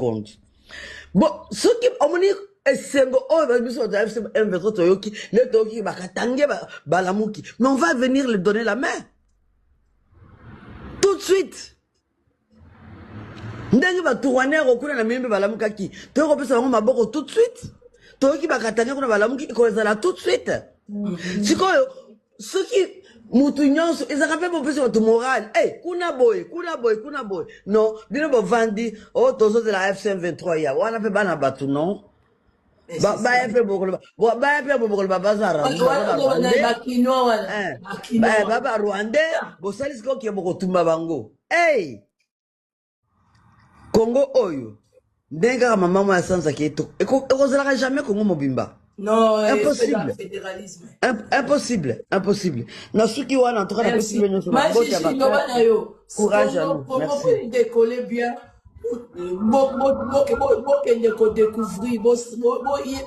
compte. Bon, ce qui omoni esengo oh va biso da M23 toyoki le toyoki bakatange balamuki. Mais on va venir lui donner la main. Tout de suite. Ndenge ba tourner okuna na mimbe balamuka ki. Toyoko pesa bango maboko tout de suite. Toyoki bakatange kuna balamuki ko ezala tout de suite. Sikoyo ce qui mutu nyonso ezaka pe bopesa bato moral kuna boy non bino bovandi o tozo de la FC23 ya wana pe bana bato non ba pe bokolo ba pe bokolo bazara ba Rwandais bosalis ko ke boko tumba bango Congo oyo ndenga mama mwa sanza keto ekozala jamais Congo mobimba. Non, impossible. Fédéralisme. Impossible. Na suki wana en tout cas la possible courage à nous. Merci. Décoller bien. Découvrir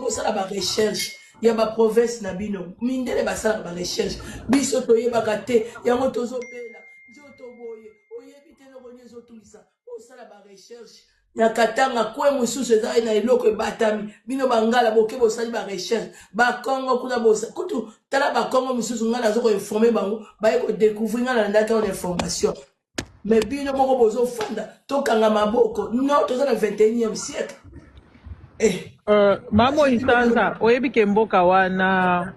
ça la recherche. Il y a ma province nabino. Mindele basala ba recherche. Biso toye bagate, ya motozo pela. Joto boye, oyebite no ronyezo tulisa. Ça la recherche. Nakatanga kwe mususu ezali na eloko ebatami bino bangala boke bosali ba recherche ba Congo kuna bosa kutu tala ba Congo mususu ngana zoko informer bango ba ko découvrir ngana ndaka on information mais bino moko bozo fanda tokanga maboko non toza na 21e siècle mamo instanza oyebi ke mboka wana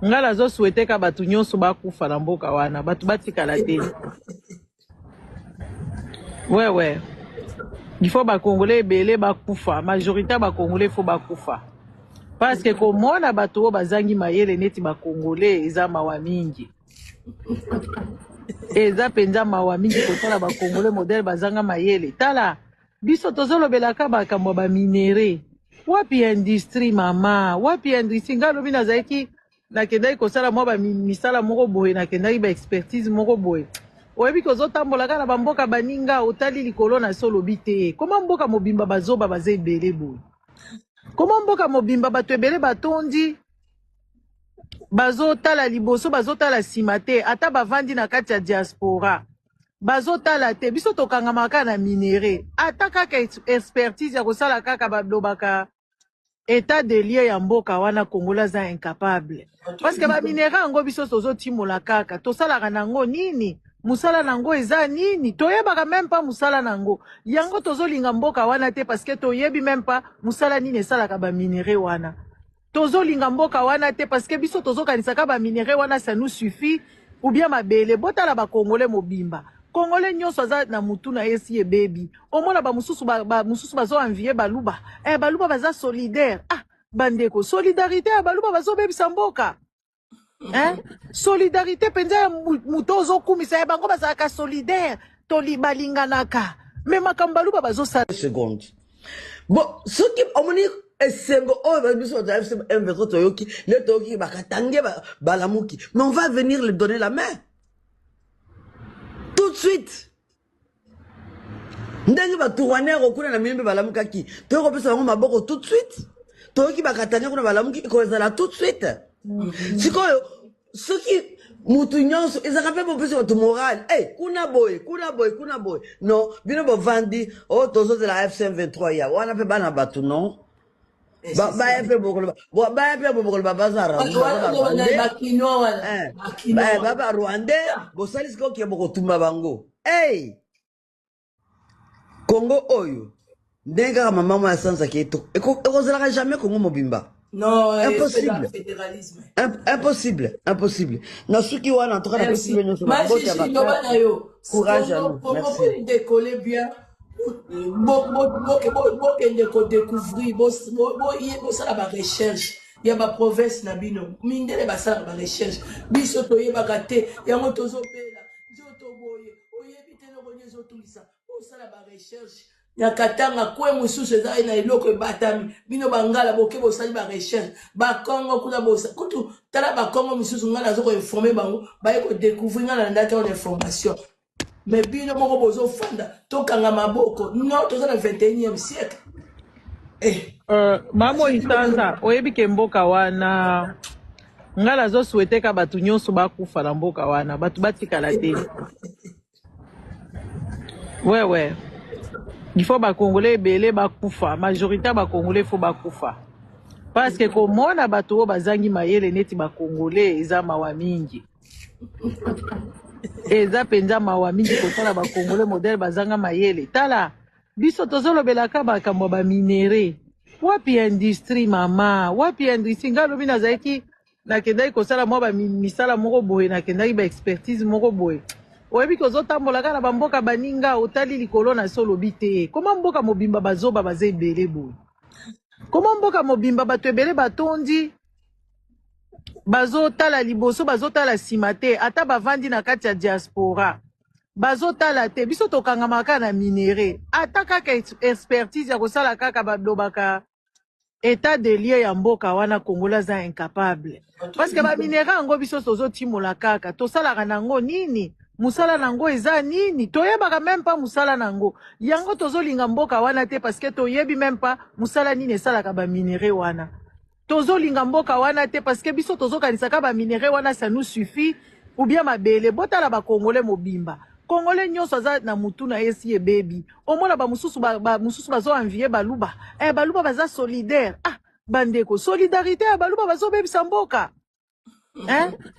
ngala zo souhaiter ka batu nyonso bakufa na mboka wana batu batikala te ouais il faut ba Congolais belé ba kufa majorité ba Congolais faut ba kufa parce que comme on bato bazangi mayele neti ba Congolais eza mawa mingi eza penza mawa mingi kotala ba Congolais modèle bazanga mayele tala biso tozolo belaka ba kambo ba minéré wapi industrie mama wapi industrie ngalo bina zaiki na kendai kosala mo ba misala moko boye na kendai ba expertise moko boye oyebi kozotambola kaka na bamboka baninga otali likolo na solo bite koma mboka mobimba bazoba baza ebele boye koma mboka mobimba bato ebele batondi bazotala liboso bazotala nsima te ata bavandi na kati ya diaspora bazotala te biso tokangama kaka na minere ata kaka expertise ya kosala kaka balobaka état de lieu ya mboka wana Kongola za incapable parce que baminere yango biso tozotimola kaka tosalaka nango nini musala nango eza nini toyebaka même pas musala nango yango tozolinga mboka wana te parce que toyebi même pas musala nini esalaka ba minéré wana tozolinga mboka wana te parce que biso tozokanisaka ba minéré wana ça nous suffit ou bien mabele botala ba Congolais mobimba Congolais nyonso aza na mutu na esi ebebi omona ba mususu bazo envier baluba baluba baza solidaire bandeko solidarité ya baluba bazo bebisa mboka solidarité penza ya mutozo kumisa ya bango bazaka solidaire toli balinganaka mais makambaluba bazosala seconde bon ce qui omoni esengo oh va biso da M23 toyoki le toyoki bakatange balamuki mais on va venir lui donner la main tout de suite ndenge ba tourner okuna na mimbe balamuka ki toyoko pesa bango maboko tout de suite toyoki bakatange kuna balamuki ko ezala tout de suite sikoyo ce qui mutu nyonso ezaka pe bopesa bato moral kuna boy non bino bovandi o tozo de la FC23 ya wana pe bana bato non ba pe bokolo bazara ba Rwandais bosalis ko ke boko tumba bango Congo oyo ndenga mama mwa sanza keto ekozala jamais Congo mobimba. Non, impossible. Fédéralisme. Impossible. Na suki wana en tout cas la possible courage à nous. Merci. Décoller bien. Découvrir ça la recherche. Il y a ma province nabino. Mindele basala ba recherche. Biso toye bagate, ya motozo pela. Joto boye, oyebite no ronyezo tulisa. Ça la recherche. Nakatanga kwe mususu ezali na eloko ebatami bino bangala boke bosali ba recherche ba Congo kuna bosa kutu tala ba Congo mususu ngana zoko informer bango ba ko découvrir ngana ndaka on information mais bino moko bozo fanda tokanga maboko non toza na 21e siècle mamo instanza oyebi ke mboka wana ngala zo souhaiter ka batu nyonso bakufa na mboka wana batu batikala te ouais Il faut ba Congolais belé ba kufa. Majorité ba Congolais faut ba kufa. Parce que komona bato oyo bazangi mayele neti ba Congolais eza mawa mingi. Eza penza mawa mingi kotala ba Congolais modèle bazanga mayele. Tala biso tozolobelaka makambo ba minere. Wapi industrie mama, wapi industrie ngalobi nazalaki nakendaki kosala mwa ba misala moko boye nakendaki ba expertise moko boye. Oyebi kozotambola kaka na bamboka baninga otali likolo na so lobi te. Koma mboka mobimba bazoba baza ebele boye. Koma mboka mobimba bato ebele batondi bazotala liboso bazotala nsima te ata bavandi na kati ya diaspora bazotala te biso tokangamaka na minere ata kaka expertise ya kosala kaka balobaka état de lieu ya mboka wana Kongola aza incapable parce que baminere yango biso tozotimola kaka tosalaka nango nini musala nango eza nini toyebaka même pas musala nango yango tozolinga mboka wana te parce que toyebi même pas musala nini esalaka baminere wana tozolinga mboka wana te parce que biso tozokanisaka baminere wana ça nous suffit ou bien mabele botala bakongole mobimba Congolais nyonso aza na mutu na esi ebebi omona bamususu bazoenvie baluba baluba baza solidaire bandeko solidarité ya baluba bazobebisa mboka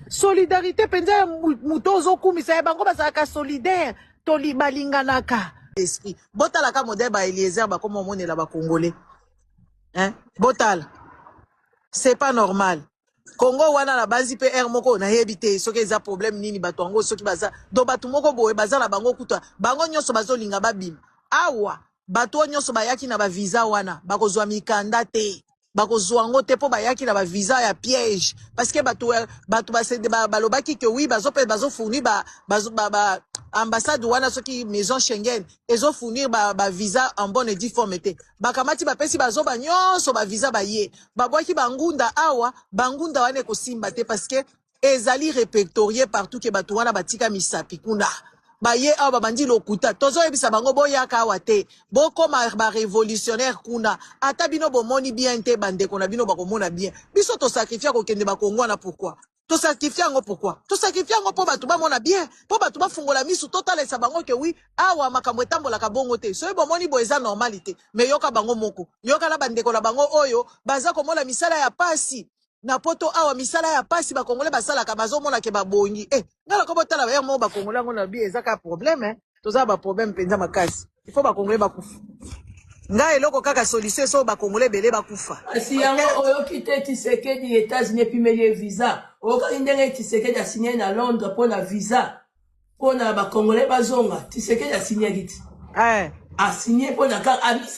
solidarité penza ya mutu ozokumisa ya bango bazalaka solidaire balinganaka esprit botalaka modèle ba Eliezer bakoma omonela bakongolais botala c'est pas normal Congo wana na bazi pe air moko na yebite soki eza problème nini bato yango soki baza do bato moko boye baza na bango kuta bango nyonso bazolinga babima awa bato nyonso bayaki na ba visa wana bakozwa mikanda te bakozwa ngo te po bayaki na ba visa ya piège parce que bato balobaki que oui bazo fournir ba ambassade wana soki maison Schengen ezo fournir ba visa en bonne et due forme te bakamati bapesi bazo ba nyonso ba visa baye babwaki bangunda awa bangunda wana kosimba te parce que ezali répertorié partout que bato wana batika misapi kuna baye awa babandi lokuta tozoyebisa bango boyaka awa te bokoma ba révolutionnaire kuna ata bino bomoni bien te bandeko na bino bakomona bien biso to sacrifier kokende bakongo na pourquoi to sacrifier ngo pourquoi to sacrifier ngo po bato bamona bien po bato bafungola misu totalesa bango ke oui awa makambo etambolaka bongo te so bomoni bo eza normalité mais yoka bango moko yoka na bandeko na bango oyo baza komona misala ya pasi na poto awa misala ya pasi bakongole basalaka bazomona ke babongi ngala ko botala ba mo bakongole ngo na bi ezaka problème toza ba problème penza makasi il faut bakongole bakufa nga eloko kaka solution so bakongole bele bakufa si yango oyo kite Tshisekedi États-Unis pimelie visa oyo ndenge Tshisekedi a signé na Londres pour la visa pour na bakongole bazonga Tshisekedi a signé kiti a signé pour na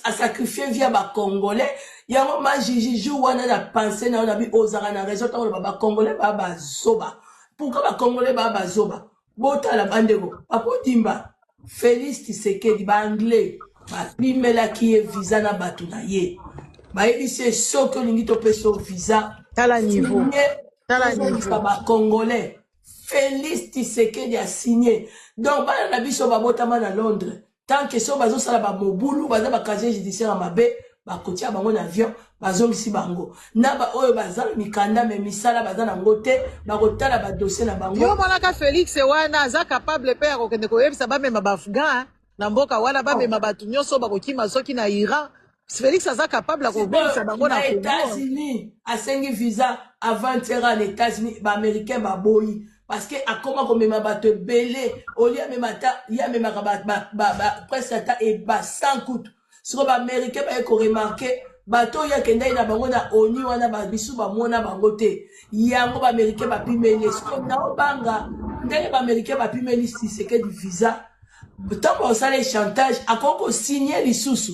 a sacrifié via bakongole yango ma jiji wana na pensée na bi ozaka na réseau tant ba congolais ba zoba pourquoi ba congolais ba zoba botala bandeko apotimba Félix Tshisekedi ba anglais ba pimela ki visa na batu na ye ba ebise soko lingi to peso visa tala niveau ba congolais Félix Tshisekedi a signé donc ba na biso ba botama na Londres tant que so bazo sala ba mobulu baza ba casier judiciaire mabe bakotia bango na avion bazongisi bango na ba oyo bazala mikanda me misala bazana ngote bakotala ba dossier na bango yo monaka Félix wana aza capable pe ya kokende koyebisa bamema baafghan na mboka wana bamema bato nyonso bakokima soki na Iran Félix aza capable akobebisa bango na États-Unis asengi visa avant-hier en États-Unis ba américain baboyi parce que akoma komema bato belé olia memata ya memaka ba presque ata e ba 100 coups siko ba américain ba ko remarquer bato ya kenda ina bango na oni wana ba bisu ba mona bango te yango ba américain ba pimeli siko na obanga ndenge ba américain ba pimeli Tshisekedi visa tant on ça les chantage akoko signer lisusu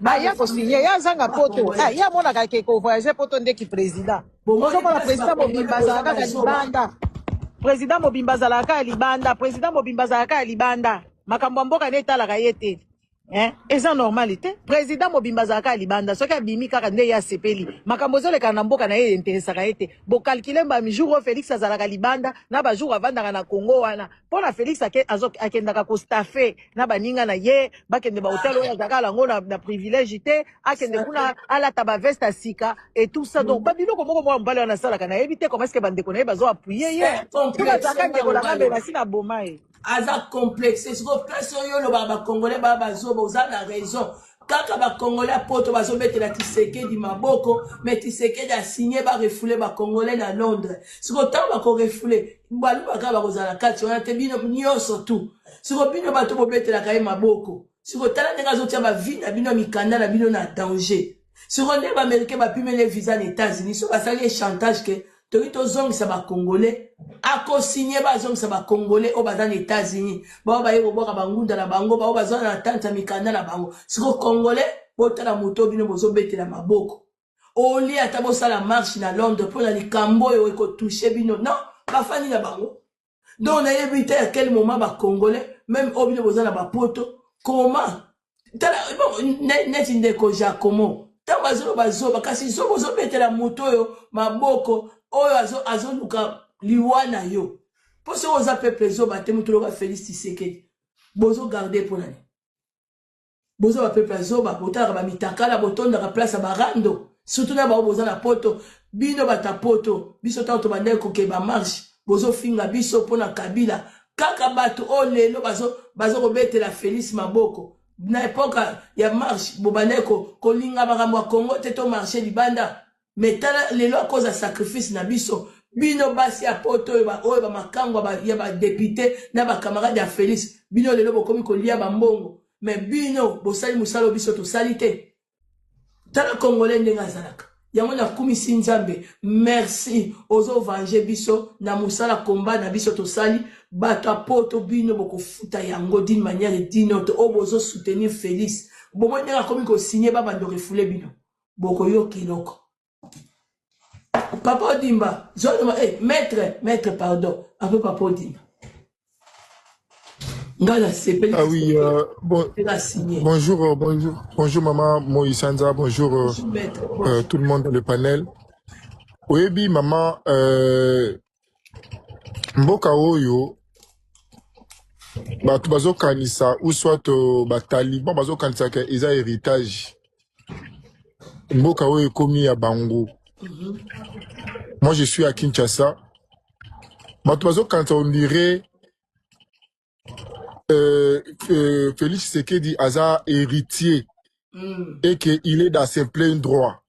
ya ko signer ya zanga poto ya mona ka ke ko voyager poto ndeki président bonzo la président mobimba zalaka libanda président mobimba zalaka libanda président mobimba zalaka libanda makambo mboka ne talaka yete eza normalité président mobimba zalaka libanda soki abimi kaka nde ya sepeli makambo ezoleka na mboka na ye interesaka ye te bokalkile mba mijour oyo Félix azalaka libanda na bajour avandaka na Congo wana mpo na Félix akendaka kostafe na baninga na ye bakende bahotel oyo azalaka lango na privilège te akende kuna alata baveste asika et tout ça donc babiloko moko mwa mobali wana asalaka nayebi te comment est-ce que bandeko na ye bazo appuye ye azalaka ndeko na ngambe basi na boma ye aza complexe siko place oyo lo ba congolais ba bazoba oza na raison kaka ba congolais poto bazobetela Tshisekedi maboko mais Tshisekedi a signé ba refoulé ba congolais na Londres siko tango ba ko refoulé balu baka ba kozala kati on a te bino nyonso tout siko bino bato bobetela kai maboko siko tala ndenga zotia ba vie na bino mikanda na bino na danger siko nde ba américain ba pimele visa aux États-Unis so basali chantage que Torito zong sa ba congolais ako signé ba zong sa ba congolais au bazan États-Unis ba ba yebo boka bangunda na bango ba bazana na tanta mikanda na bango siko congolais botala moto bino bozo betela maboko oli ata bosala marche na Londres pour na likambo yo ko toucher bino non ba fani na bango donc na yebite à quel moment ba congolais même obino bozana ba poto comment tala net ndeko Jacomo tabazo bazoba kasi zo bozo betela moto yo maboko oyo azonuka liwana yo po so oza peuple zo bate mutu loka Félix Tshisekedi bozo garder pour nani bozo ba peuple zoba botala ba mitakala botonda ka place ba rando surtout na ba bozo na poto bino bata poto biso tanto bande ko ke ba marche bozo finga biso pona Kabila kaka bato o lelo bazo ko betela Félix maboko na époque ya marche bobane ko linga ba Congo teto marché libanda mais tala lelo à cause de sacrifice na biso bino basi ya poto oyo ba makango ya ba député na ba camarade ya Félix bino lelo bokomi ko lia ba mbongo mais bino bosali musalo biso to salite tala congolais ndenga zalaka yango na kumisi nzambe merci ozo venger biso na musala combat na biso to sali bato poto bino boko futa yango d'une manière et d'une autre obozo soutenir Félix bomo ndenga komi ko signer ba bando refoulé bino boko yo kiloko Papa Dimba, maître, pardon, un peu Papa Dimba. Ah oui, bonjour maman Moïsanza, bonjour tout le monde dans le panel. Oui, maman, mboka oyo, bato bazo kanisa, ou soit taliban bazo kanisa ke eza héritage. Mboka oyo komi ya bango. Moi, je suis à Kinshasa. Quand on dirait Félix Tshisekedi Aza héritier et qu'il est dans ses pleins droits.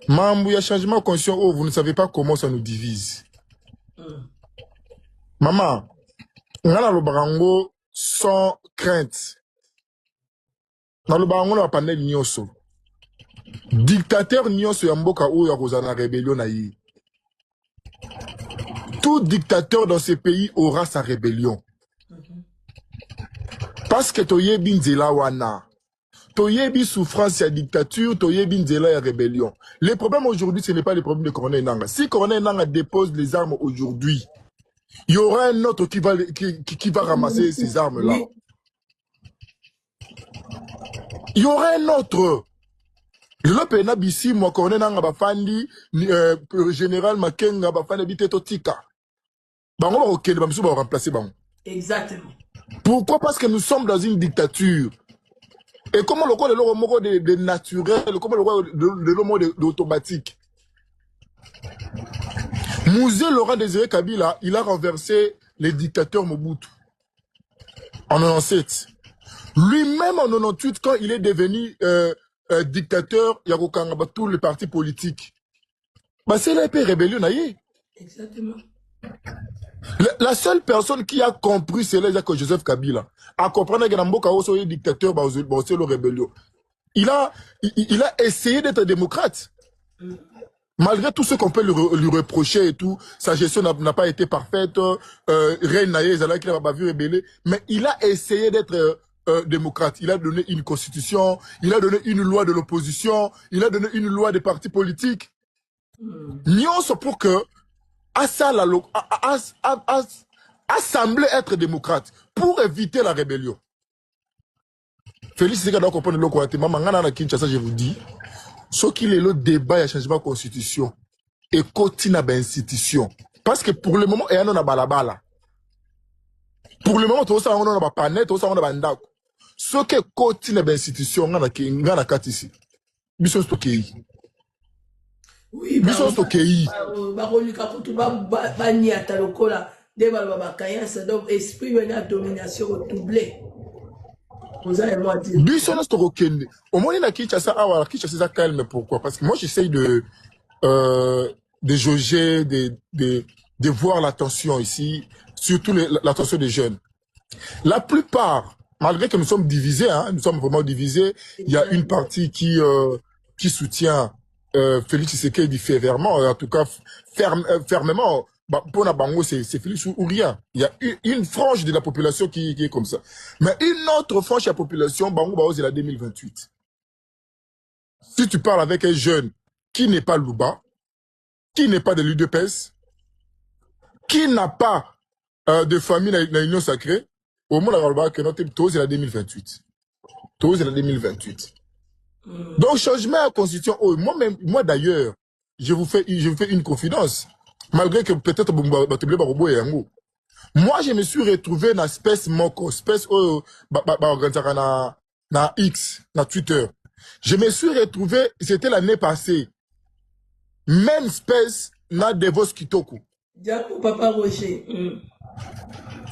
Mambo, il y a changement conscient où vous ne savez pas comment ça nous divise. Maman, on a le barango sans crainte. Dans le barango, on a pas de nyonso. Dictateur nyonso ya mboka oyo ya kozana rébellion na ye. Tout dictateur dans ce pays aura sa rébellion. Parce que toyebi nzela wana. Toyebi souffrance ya dictature, toyebi nzela ya rébellion. Le problème aujourd'hui, ce n'est pas le problème de Corneille Nangaa. Si Corneille Nangaa dépose les armes aujourd'hui, il y aura un autre qui va ramasser ces armes-là. Il y aura un autre. Le pena bisi moi Corneille Nangaa bafandi général Makenga bafandi biteto tika. Bango ba okende ba misuba ba remplacer bango. Exactement. Pourquoi? Parce que nous sommes dans une dictature. Et comment le quoi le mot de naturel, comment le quoi le mot d'automatique. Mouzé Laurent Désiré Kabila, il a renversé les dictateurs Mobutu en 97. Lui-même en 98, quand il est devenu dictateur, il y a tous les partis politiques. Bah, c'est la paix rébellion, exactement. La seule personne qui a compris, c'est Joseph Kabila. À comprendre que Namboka est dictateur, c'est le rébellion. Il a essayé d'être démocrate. Malgré tout ce qu'on peut lui reprocher et tout, sa gestion n'a pas été parfaite. Reine Naye, qui n'a pas vu rebeller. Mais il a essayé d'être démocrate. Il a donné une constitution, il a donné une loi de l'opposition, il a donné une loi des partis politiques. Nyonso pour que semblait être démocrate pour éviter la rébellion. Félix Tshisekedi doit comprendre le côté. Maman, na Kinshasa, je vous dis, ce qu'il est le débat, il y a changement de constitution et continue à institution. Parce que pour le moment, il y a un balabala. Pour le moment, tout ça, on a pas net, tout ça, on a bandako. Ce que continue à institution, on a ici. Mission stocké. Oui, mission stocké. barolika kutu bani atalokola Des balabakayas, donc esprit de domination doublé. Vous allez moi dire. Au moins, il y a qui ça calme. Pourquoi? Parce que moi, j'essaye de jauger, de voir l'attention ici, surtout l'attention des jeunes. La plupart, malgré que nous sommes divisés, hein, nous sommes vraiment divisés, il y a une partie qui soutient Félix Tshisekedi fermement, en tout cas fermement. Bah, pour la Bango, c'est Félix ou rien. Il y a une frange de la population qui est comme ça. Mais une autre frange de la population, Bango, c'est la 2028. Si tu parles avec un jeune qui n'est pas Louba, qui n'est pas de l'UDPS, qui n'a pas de famille dans l'Union sacrée, au moins, c'est la 2028. C'est la 2028. Donc, changement à la constitution, moi d'ailleurs, je vous fais une confidence. Malgré que peut-être, moi, je me suis retrouvé dans espèce moko, espèce na X, na Twitter. Je me suis retrouvé, c'était l'année passée, même espèce na Devos Kitoko. Diakou Papa Roger.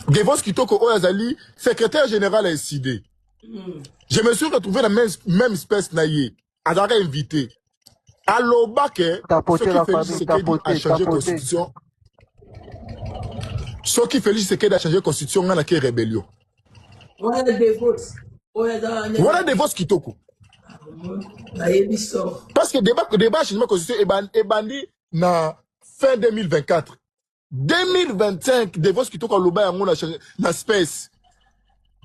Devos Kitoko Oyazali, secrétaire général SID. Je me suis retrouvé dans la même espèce naïe. Adara invité. À l'Obake, a changé de constitution. Ce qui Félix Tshisekedi a changé de constitution, on a une rébellion. Voilà des votes. Voilà Devos Kitoko. Parce que le débat changement de constitution est banni na fin 2024. 2025, Devos Kitoko Loba a changé l'espèce.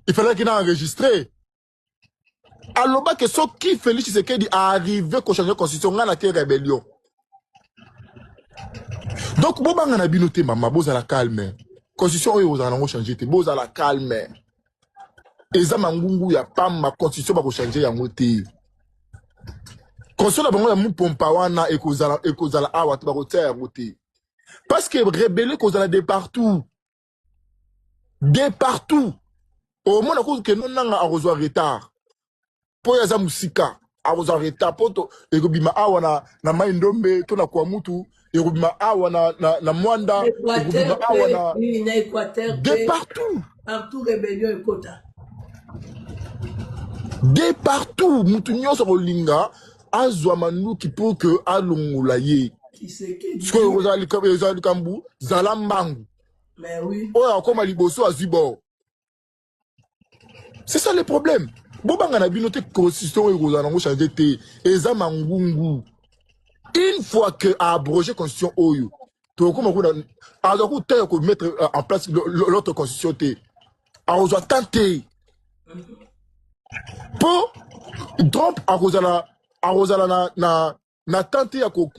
Il fallait qu'il ait enregistré. Alors que ce qui Félix Tshisekedi a arrivé à changer la constitution, on a une rébellion. Donc, si vous avez binoté, maman, vous allez calme. La constitution, vous allez changer, vous allez calme. Et ça, il y a pas ma constitution qui va changer. La constitution, vous allez pompawana et vous allez avoir voter. Parce que rébellion, vous allez de partout. De partout. Au moins, nous avons besoin de retard. Po ya za musika awoza reta poto ekobima awa na maindombe to na kwa mutu ekobima awa na mwanda ekobima awa na Équateur de partout rébellion ekota de partout mutu nyonso kolinga azwa manuki pour que alongola ye siko ozali kambu zala mbangu mais oui oyo akoma liboso azibo. C'est ça le problème. Bobanga na binote constitution ekozana ngo changer te eza mangungu. Une fois que a abrogé constitution oyo to koma ko azaku te ko mettre en place l'autre constitution te akozwa tenter pour Trump akozala na tenter ya ko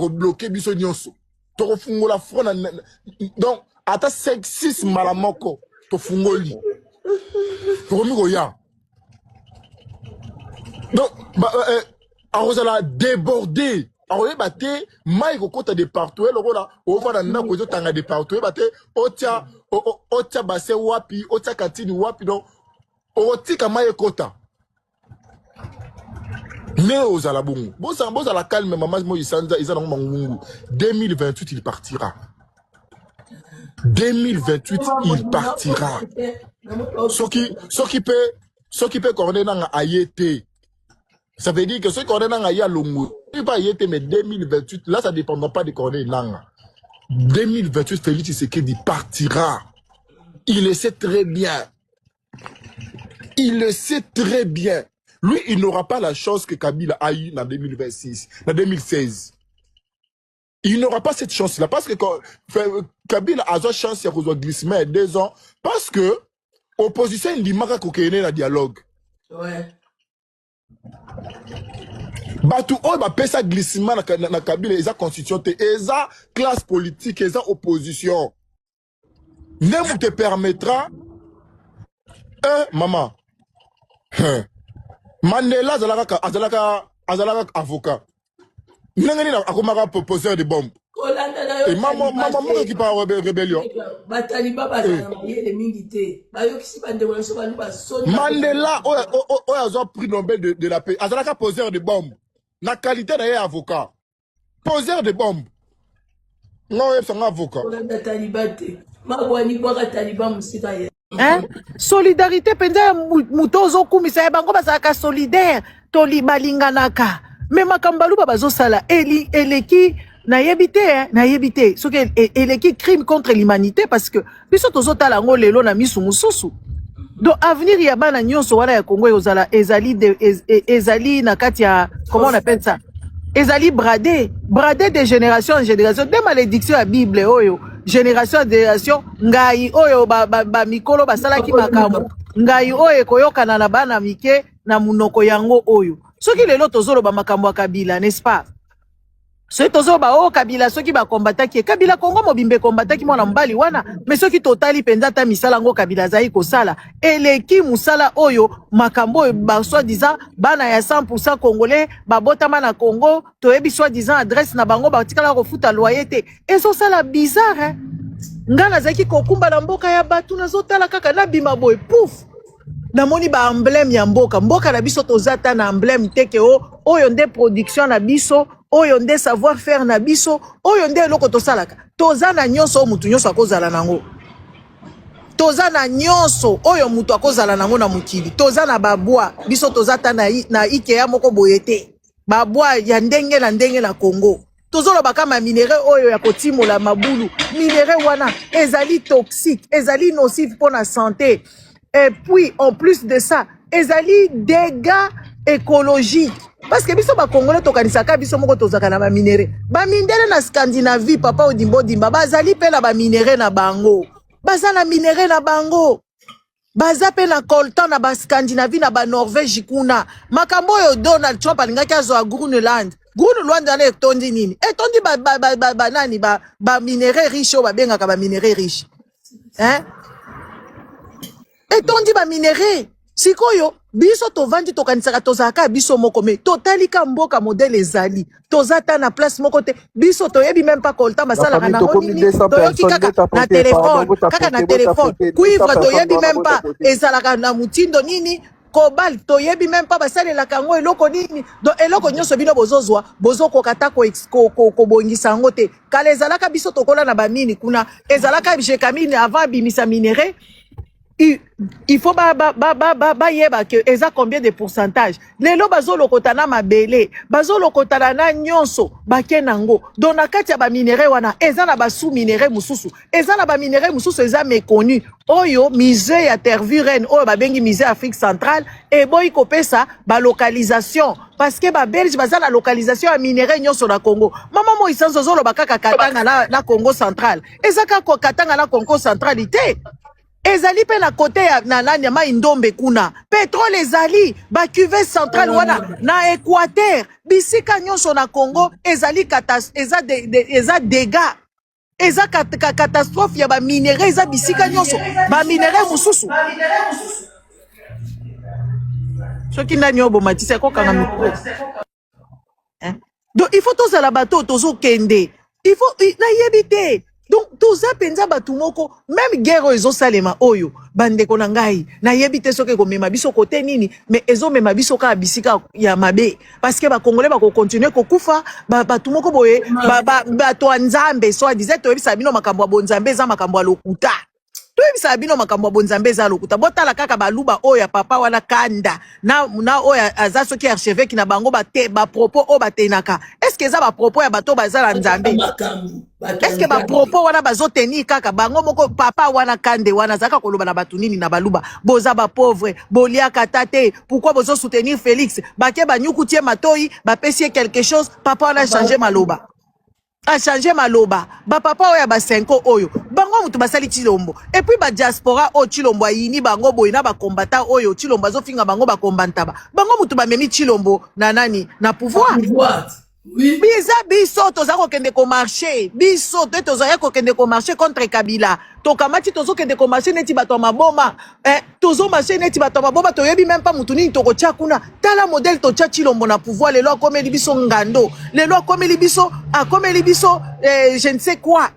bloquer biso nyonso to ko fungola front donc ata 5-6 malamoko to fungoli to komi ko ya. Donc, on a débordé. On a battu, maï kokota de partout. Le rôle, on va dans le côté tanga de partout. Battu, otia basse wapi, otia katini wapi. Donc, otia maï kota. Mais aux alabungu. Bon, ça la calme, maman, moi, ils ont mangungu. 2028, il partira. 2028, il partira. Ce qui peut coordonner dans Ayete. Ça veut dire que ceux qui ont un aya longo, il va y être, mais 2028, là, ça ne dépendra pas de coordonner Nanga. 2028, Félix Tshisekedi partira. Il le sait très bien. Il le sait très bien. Lui, il n'aura pas la chance que Kabila a eu en 2026, en 2016. Il n'aura pas cette chance-là. Parce que Kabila a une chance de rejoindre glissement il y a 2 ans. Parce que l'opposition, il dit qu'il y a un dialogue. ouais. Batu oyo ba pesa glissement na Kabila eza constitution te eza classe politique eza opposition ne vous te permettra maman Mandela azalaka avocat ndenge nini akomaka poseur de bombe et maman qui parle rébellion Mandela oyo azwa prix Nobel de la paix azalaka poseur de bombe na qualité d'ailleurs avocat poseur de bombe non c'est un avocat mabwani bwaka taliban musika ye. Hein? Solidarité penza mutozo kumisa ya bango bazaka solidaire toli balinganaka me makambalu bazo sala eleki na yebite so que eleki crime contre l'humanité parce que biso tozo tala ngo lelo na misu mususu do avenir ya bana nyonso wana ya Congo yozala ezali na kati ya comment on appelle ça ezali bradé de génération en génération de malédiction ya Bible oyo génération en génération ngai oyo ba mikolo basalaki makambo ngai oyo koyokana na bana mike na munoko yango oyo soki lelo tozolo ba makambo ya Kabila n'est-ce pas soki tozolo ba o Kabila soki ba kombataki Kabila Congo mobimbe kombataki mwana mbali wana mais soki totali penza ta misala ngo Kabila zai kosala eleki musala oyo makambo ba soi-disant bana ya 100% congolais ba botama na Congo toyebi soi-disant adresse na bango ba tikala kofuta loyauté ezo sala bizarre hein? Ngana zaki kokumba na mboka ya batu nazotala kaka na bima boy pouf namoni ba emblème ya mboka na biso tozata na emblème teke oyo nde production na biso oyo nde savoir faire na biso oyo nde eloko tosalaka toza na nyonso mutu nyonso akozala nango toza na nyonso oyo mutu akozala nango na mukili toza na babwa biso tozata na IKEA moko boyete babwa ya ndenge na Congo tozoloba kama minéraux oyo ya kotimola mabulu minéraux wana ezali toxique ezali nocif pour la santé et puis en plus de ça ezali dégâts écologiques parce que biso ba congolais tokanisaka biso moko tozaka na ba minéraux na Scandinavie papa odimbo dimba bazali pe na ba minéraux na bango baza na minéraux na bango baza pe na coltan na ba Scandinavie na ba Norvège kuna makambo oyo Donald Trump alingaki azwa Groenland ale etondi nini etondi nani ba minéraux riche ba bengaka ba minéraux riche hein etondi ba minéraux sikoyo biso tovandi tokanisaka tozaka biso moko me totalika mboka modèle ezali tozata na place moko te biso toyebi même pas kolta masala na nini toyoki kaka na téléphone cuivre toyebi même pas ezalaka na mutindo nini cobalt toyebi même pas basalelaka yango eloko nini donc eloko nyonso bino bozozwa bozokokata kobongisa yango te kala ezalaka biso tokola na bamini kuna ezalaka jekamini avant bimisa minéraux il faut yeba que eza combien de pourcentage lelo bazolokota na mabele bazolokota na nyonso bakenango donc na kati ya ba minéraux wana eza na ba sous minéraux mususu eza na ba minéraux mususu eza méconnu oyo musée ya Tervuren oyo babengi musée Afrique centrale et boy kopesa ba localisation parce que ba belge baza na localisation ya minéraux nyonso na Congo mama mo isanzo zolo bakaka katanga na Congo central eza ka katanga na Congo centralité ezali pe na côté ya nani ma indombe kuna pétrole ezali ba cuvée centrale wana na Équateur bisika nyonso na Congo ezali eza dégâts eza catastrophe ya ba minéraux eza bisika nyonso ba minéraux mususu soki ndani obo matisa ko kanga micro donc il faut tous à la bateau tozo kende il faut na yebite donc tout ça penza batu moko même guerre ezo salema oyo bandeko na ngai na yebite soke ko mema biso kote nini mais ezo mema biso ka bisika ya mabe parce que ba congolais ba ko continuer ko kufa batu moko boye bato nzambe so disait to ebisa bino makambo ya bonzambe za makambo ya lokuta to ebisa bino makambo ya bonzambe za lokuta botala kaka baluba oyo ya papa wana kanda na oyo aza soki archevêque na bango ba propos o batenaka est-ce que ça ba propos ya bato bazala nzambe est-ce que ba propos wana bazoteni kaka bango moko papa wana kande wana zaka koloba na batu nini na baluba boza ba pauvre bolia katate pourquoi bozo soutenir Félix bake ba nyukutie matoi ba pesie quelque chose papa wana changer maloba a changé maloba ba papa oya ba 5 oyo bango mutu basali Chilombo et puis ba diaspora o Chilombo yini bango boyina ba combattant oyo Chilombo azofinga bango ba combattant bango mutu ba memi Chilombo na nani na pouvoir oui biza biso tozako kende ko marcher biso tozako kende ko marcher contre Kabila tokamati tozokende ko marcher neti bato maboma tozo marcher neti bato maboma toyebi même pas mutu nini toko tia kuna tala modèle to tia Chilombo na pouvoir lelo akomeli biso ngando lelo akomeli biso je ne sais quoi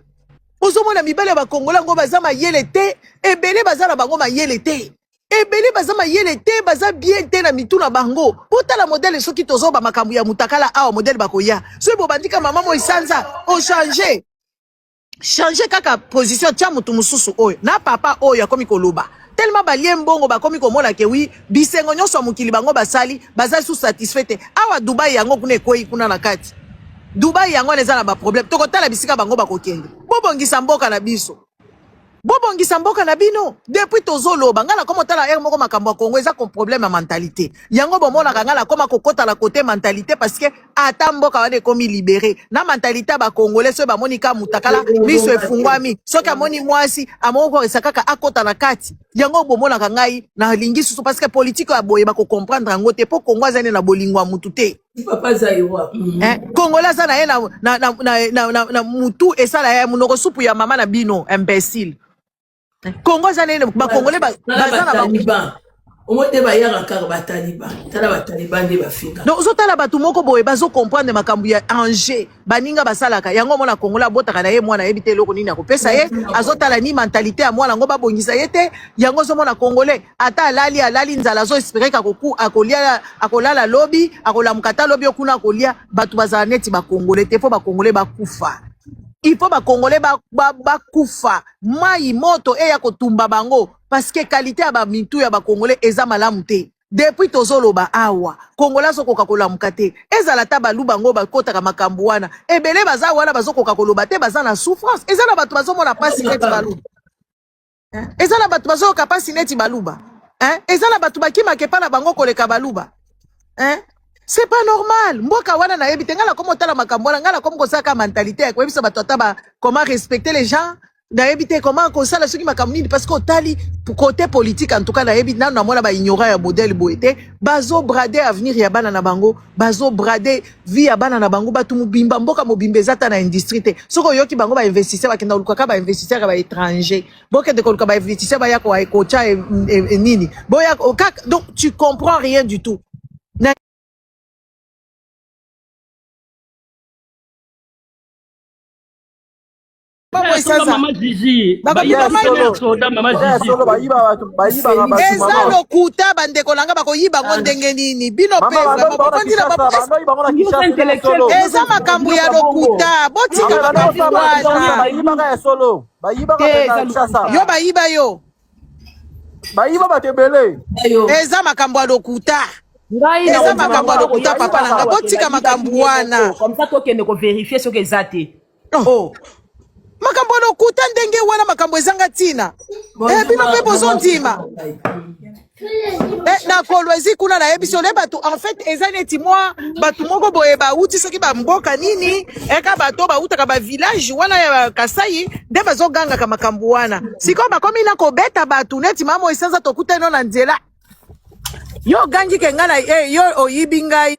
ozomona mibale ba Kongola ngo baza mayele te ebele baza na bango mayele te ebele baza mayele te baza bien te na mitu na bango potala modèle soki tozoba makambu ya mutakala awa modèle bakoya so bo bandika mama mo isanza o changer changer kaka position tia mutu mususu oyo na papa oyo akomi koloba tellement balie mbongo bakomi komona ke wi bisengo nyonso mokili bango basali bazali sous satisfait te awa Dubai yango kuna ekoyi kuna na kati Dubai yango eza na ba problème tokotala bisika bango bakokende bobongisa mboka na biso bobongisa mboka na bino depuis tozoloba ngala komo tala moko makambo ya Congo eza comme problème ya mentalité yango bomona ngala koma kokota la côté mentalité parce que ata mboka wane komi libéré na mentalité ba congolais so ba monika mutakala miso efungwami soki amoni mwasi amoko esakaka akota na kati yango bomona ngai na lingi susu parce que politique ya boye ba ko comprendre ngo te po Congo azane na bolingwa mutu te papa Zaïwa Congolais za na ye na mutu esala ya munoko supu ya mama na bino imbécile Congo zane ba Congolais baza na Taliban omote ba yaka kaka ba Taliban tala ba Taliban de ba fika donc ozotala bato moko boye bazo comprendre makambo ya Angers baninga basalaka yango mona Congolais abotaka na ye mwana yebi te eloko nini akopesa ye azotala ni mentalité ya mwana ngo babongisa ye te yango zomona Congolais ata alali nzala zo espérer ka koku akolala lobi akolamukata lobi okuna akolia bato bazala neti ba Congolais te fo ba Congolais bakufa il faut ba Congolais ba kufa mai moto ya kotumba bango parce que qualité ya ba mitu ya ba Congolais eza malamu te depuis tozoloba awa Congolais sokoka kolamuka te ezala ta baluba ngo bakotaka makambo wana ebele baza wana bazokoka koloba te baza na souffrance eza na bato bazomona pasi neti baluba eza na bato bazoyoka pasi neti baluba eza na bato bakimaka epa na bango koleka baluba c'est pas normal mboka wana na yebi te ngala komo tala makambo wana ngala komo kosaka mentalité ya koyebisa bato ata comment respecter les gens na yebi te comment kosala soki makambo nini parce que otali côté politique en tout cas na yebi nanu na mona ba ignorant ya modèle boye te bazo brader avenir ya bana na bango bazo brader vie ya bana na bango batu mobimba mboka mobimba ezata na industrie te soko yoki bango ba investisseur bakenda lukaka ba investisseur ba étranger boke de koluka ba investisseur ba yako ekocha nini boya donc tu comprends rien du tout. Mama Zizi eza lokuta bandeko nanga bakoyiba ngo ndenge nini bino eza makambo ya lokuta botika makambo wana yo bayiba yo bayiba batebele eza makambo ya lokuta eza makambo ya lokuta papa nanga botika makambo wana comme ça tokende ko vérifier ce que ezate makambo lokuta ndenge wana makambo ezanga tina bino mpe bozondima na kolwezi kuna na yebiso le bato en fait eza neti mwa bato moko boye bauti soki bamboka nini eka bato bautaka bavillage wana ya Kasai nde bazogangaka makambo wana sikoyo bakomi na kobeta bato neti mamo esanza tokuta ino na nzela yo gangi ke ngana yo oyibi ngai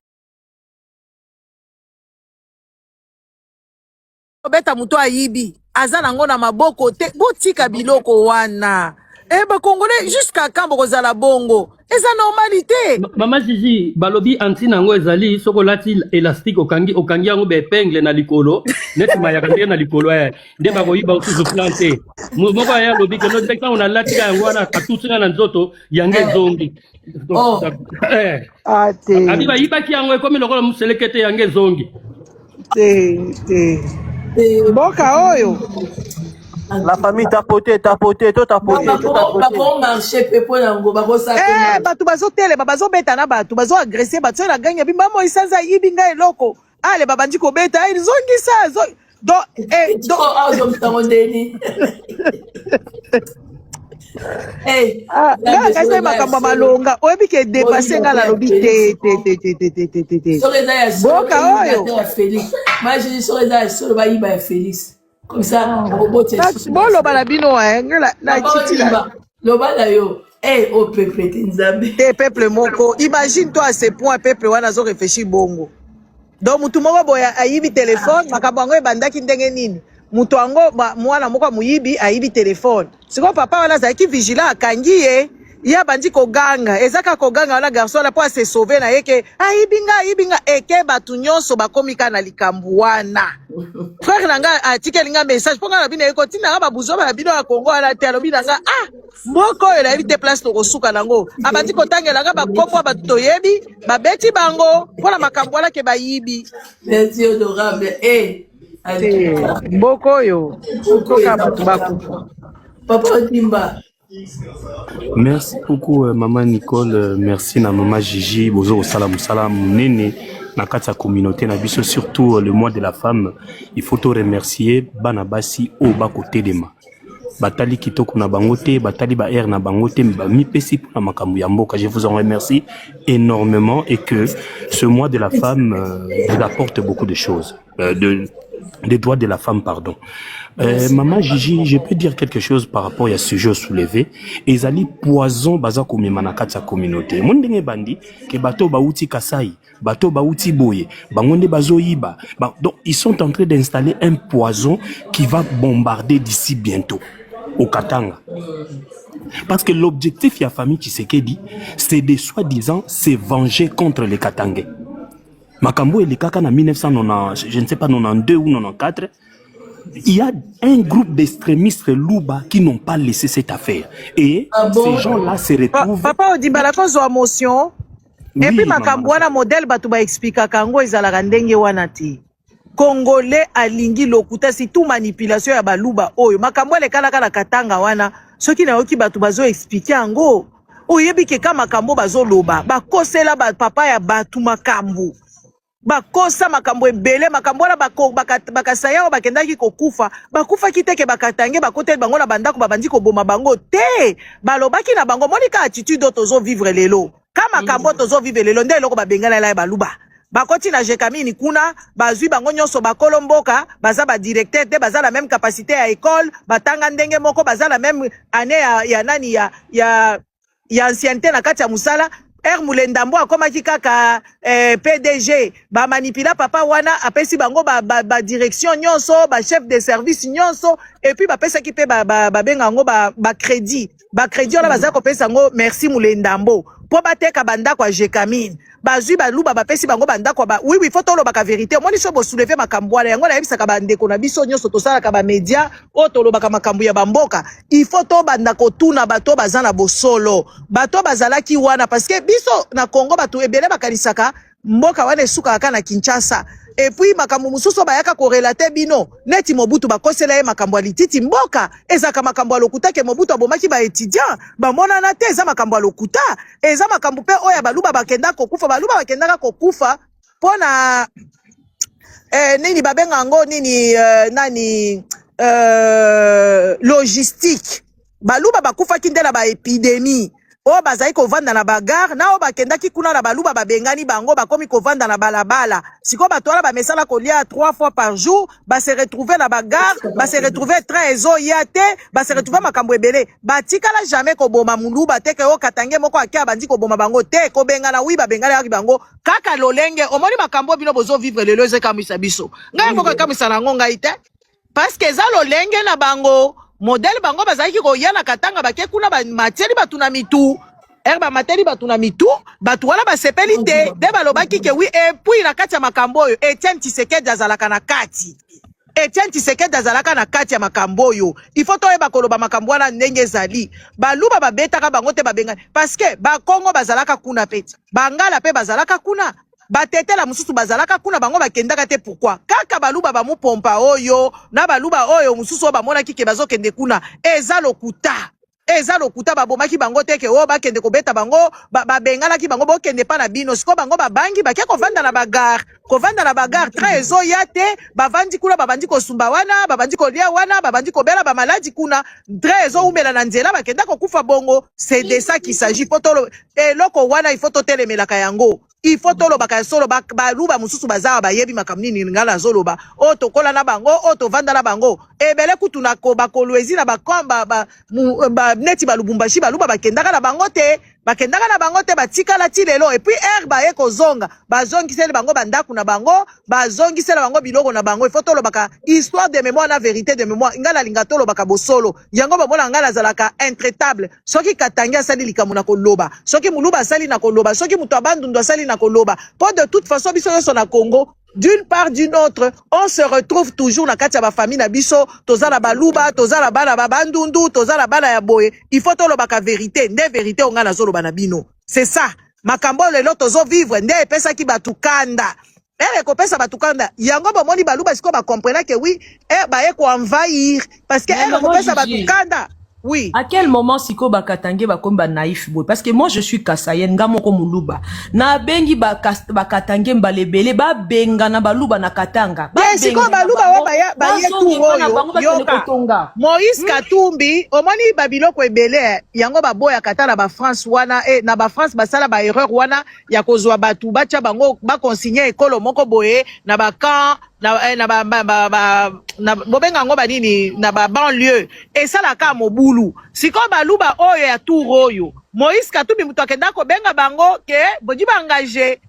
obeta muto ayibi aza nango na maboko te botika biloko wana ba Congolais jusqu'à quand bokozala bongo eza normalité Mama Zizi balobi anti nango ezali soko lati élastique okangi yango be épingle na likolo neti mayaka ndenge na likolo nde bakoyiba osusu planté moko ya lobi ke no tekta on a lati yango wana katusinga na nzoto yange zongi abi bayibaki yango ekomi lokola muselekete yange zongi te mboka oyo la famille tapoté bako marché pepo nango bako sa bato bazotelema bazobeta na bato bazoagresse bato na ganya bimba mo isanza yibi ngai eloko ale babandi kobeta zongisa ngala kasi makambo malonga oyebi ke dépasse nga nalobi te boka oyo boloba na bino loba na yo o peuple te nzambe te peuple moko imagine toi à ce point peuple wana azo réfléchir bongo donc mutu moko boye ayibi telefone makambo yango ebandaki ndenge nini mutu yango mwana moko muyibi ayibi telefone siko papa wana azalaki vigilant akangi ye ya bandi koganga ezaka koganga wana garçon wana po ase sauver na ye ke ayibi nga eke bato nyonso bakomi ka na likambo wana frère nanga atikeli nga message mpo nga na bino eko ntina nga babuzo na bino ya Congo wana te alobi na nga moko oyo nayebi te place tokosuka nango abandi kotangela nga bakopo ya bato toyebi babeti bango mpona makambo wana ke bayibi merci honorable mboko yo toka bato bakufa. Papa Timba. Merci beaucoup maman Nicole, merci na maman Gigi, bozo salam salam nene na kati ya communauté na biso, surtout le mois de la femme. Il faut te remercier bana basi o bako telema. Batali kitoko na bangote, batali ba air na bangote, mi pesi pour na makambu ya mboka. Je vous en remercie énormément et que ce mois de la femme vous apporte beaucoup de choses, des droits de la femme, pardon. Maman Gigi, je peux dire quelque chose par rapport à ce sujet soulevé. Ezali poison baza komema na kati ya communauté. Mondenge bandi ke bato bauti Kasai, bato bauti Boye, bangonde bazo yiba. Donc ils sont en train d'installer un poison qui va bombarder d'ici bientôt au Katanga. Parce que l'objectif de la famille Tshisekedi, c'est de soi-disant se venger contre les Katangais. Makambo et les Kaka en 1990, je ne sais pas, 92 ou 94, il y a un groupe d'extrémistes Louba qui n'ont pas laissé cette affaire. Et ces gens-là se retrouvent... Papa Odimba, la cause de l'émotion, oui, et puis makambo wana modèle batu ba expliquer kango ezalaka ndenge wana ti. Congolais alingi lokuta si tout manipulation ya baluba oyo makambo le kala kala Katanga wana soki na yoki batu bazo expliquer ango oyebi ke kama makambo bazo loba bakosela ba papa ya batu makambo bakosa makambo ebele makambo wana bakasaya o bakendaki kokufa bakufa kiteke bakatange bakote bango na bandako babandi koboma bango te balobaki na bango monika attitude tozo vivre lelo kama makambo tozo vivre lelo nde eloko babengana la baluba bakoti na jekamini kuna bazui bango nyonso bakolo mboka baza ba directeur te baza la même capacité à école batanga ndenge moko baza la même année ya nani ya ancienneté na kati ya musala Mulendambo akomaki kaka PDG ba manipula papa wana apesi bango ba direction nyonso ba chef de service nyonso et puis ba pesa ki pe ba benga ngo ba crédit ona baza ko pesa ngo merci Mulendambo po bateka bandako ya Jekamine bazui baluba bapesi bango bandako ba oui faut tolo baka vérité omoni so bo soulever makambo wana yango na yebisaka bandeko na biso nyonso tosala ka ba media o tolo baka makambo ya bamboka il faut to bandako tuna bato bazana bosolo bato bazalaki wana parce que biso na Congo bato ebele bakanisaka mboka wana esuka aka na Kinshasa et puis makambo mususu bayaka ko relater bino neti Mobutu bakosela ye makambo alititi mboka ezaka makambo alokuta ke Mobutu abomaki ba étudiant bamona na te eza makambo alokuta eza makambo pe oya baluba bakenda kokufa baluba bakendaka kokufa pona nini babenga ngo nini nani logistique baluba bakufa kindela ba épidémie o bazai ko vanda na bagar na o bakendaki kuna na baluba babengani bango bakomi ko vanda na balabala siko batola ba mesala ko lia 3 fois par jour ba se retrouver na bagar ba se retrouver trésor yate ba se retrouver makambo ebele batikala jamais ko boma muluba te ke o katange moko akia bandi ko boma bango te ko bengana wi ba bengala yaki bango kaka lolenge omoni makambo bino bozo vivre lelo ze kamisa biso ngai moko kamisa na ngonga ite parce que za lolenge na bango modèle bango bazaki ko yana Katanga bake kuna ba materi batuna mitu ba materi batuna mitu batu wala ba sepelite de balobaki ke oui et puis na kati ya makambo yo Etienne Tshisekedi azalaka na kati Etienne Tshisekedi azalaka na kati ya makambo yo il faut to eba koloba makambo wana ndenge zali baluba babetaka bango te babengani parce que ba Kongo bazalaka kuna peti bangala pe bazalaka kuna batetela mususu bazalaka kuna bango bakendaka te pourquoi kaka baluba ba mupompa oyo na baluba oyo mususu bamona kike bazokende kuna eza lokuta babomaki bango teke o bakende kobeta bango babengalaki bango bokende pa na bino siko bango babangi bake kovanda na bagar trésor yate bavandi kuna babandi kosumba wana babandi kolia wana babandi kobela ba maladi kuna trésor umela na nzela bakenda kokufa bongo c'est de ça qu'il s'agit potolo eloko wana il faut totelemelaka yango il faut tolobaka solo baluba mususu bazawa bayebi makamni ni ngala zoloba o tokola na bango o tovanda na bango ebele kutu na ko bakolwezi na bakomba neti balubumbashi baluba bakendaka na bango te batikala ti lelo et puis ba ye kozonga bazongisela bango bandaku na bango bazongisela bango biloko na bango il faut tolobaka histoire de mémoire na vérité de mémoire ngala linga tolobaka bosolo yango bamona ngala zalaka intraitable soki Katangi asali likamu na koloba soki muluba asali na koloba soki mutu abandundu asali na koloba po de toute façon biso nyonso na Congo d'une part d'une autre on se retrouve toujours na kati ya ba famille na biso tozala baluba tozala bana babandundu tozala bana ya boye il faut tolobaka vérité nde vérité onga na zoloba na bino c'est ça makambo lelo tozo vivre nde epesa ki batukanda ekopesa batukanda yango bomoni baluba siko bakomprena ke oui baye koenvahir parce que ekopesa batukanda. Oui. À quel moment siko bakatange bakomba naïf boy? Parce que moi je suis kasayen nga moko muluba. Na bengi bakatange mbalebele ba benga na baluba na katanga. Ba siko baluba wa ba yetu yoka. Moïse Katumbi omoni babiloko ebele yango baboya katana ba France wana na ba France basala ba erreur wana ya kozwa batu bacha bango ba consigner ekolo moko boye na ba camp na bobenga ngo banini na ba banlieue esala ka mobulu siko baluba oyo ya tour oyo Moïse Katumbi mutu akenda ko benga bango ke boji ba engagé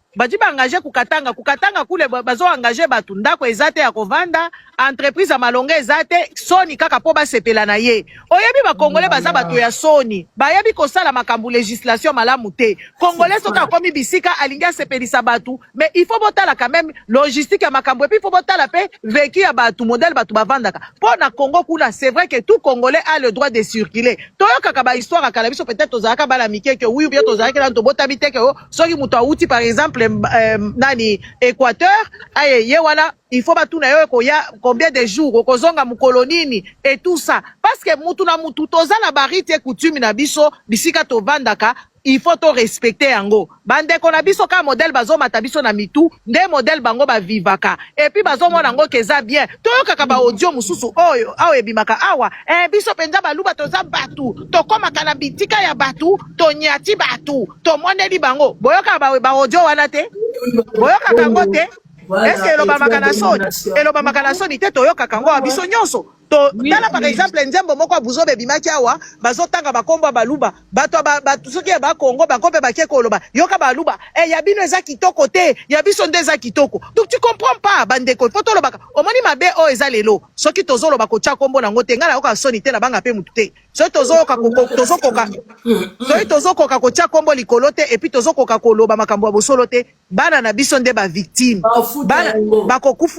kukatanga kule bazo engagé batu ndako ezate ya kovanda entreprise ya malonga ezate soni kaka po basepela na ye oyebi ba congolais baza batu ya soni bayebi kosala makambu législation malamu te congolais soka komi bisika alingi asepelisa batu mais il faut botala quand même logistique ya makambu et puis il faut botala pe vécu ya batu modèle batu bavandaka po na Congo kuna c'est vrai que tout congolais a le droit de circuler toyokaka ba histoire ya kala biso peut-être tozalaka bala mike ke oui ou bien tozalaka na tobotami te ke soki mutu auti par exemple nani Équateur aye ye wana il faut batuna yo koya combien de jours kozonga mukolonini et tout ça parce que mutu na mutu toza na barite coutume na biso bisika to vandaka il faut to respecter yango bandeko na biso ka modèle bazo mata biso na mitu nde modèle bango ba vivaka et puis bazo mona ngo keza bien to kaka ba audio mususu oyo awe ebimaka awa biso penza baluba toza batu to koma kana bitika ya batu to nyati batu to moneli bango boyoka ba audio wana te boyoka kango te est-ce que eloba makana soni te toyoka kango abiso nyonso to tala par exemple nzembo moko abuzo bebimaki awa bazotanga bakombo baluba bato soki ba Kongo bakombe bakie koloba yoka baluba ya bino eza kitoko te ya biso nde eza kitoko donc tu comprends pas bandeko faut to lobaka omoni mabe o eza lelo soki tozoloba ko tia kombo nango te ngala yoka soni te na banga pe mutu te soki tozokoka ko tia kombo likolo te et puis tozokoka koloba makambo ya bosolo te bana na biso nde ba victime bana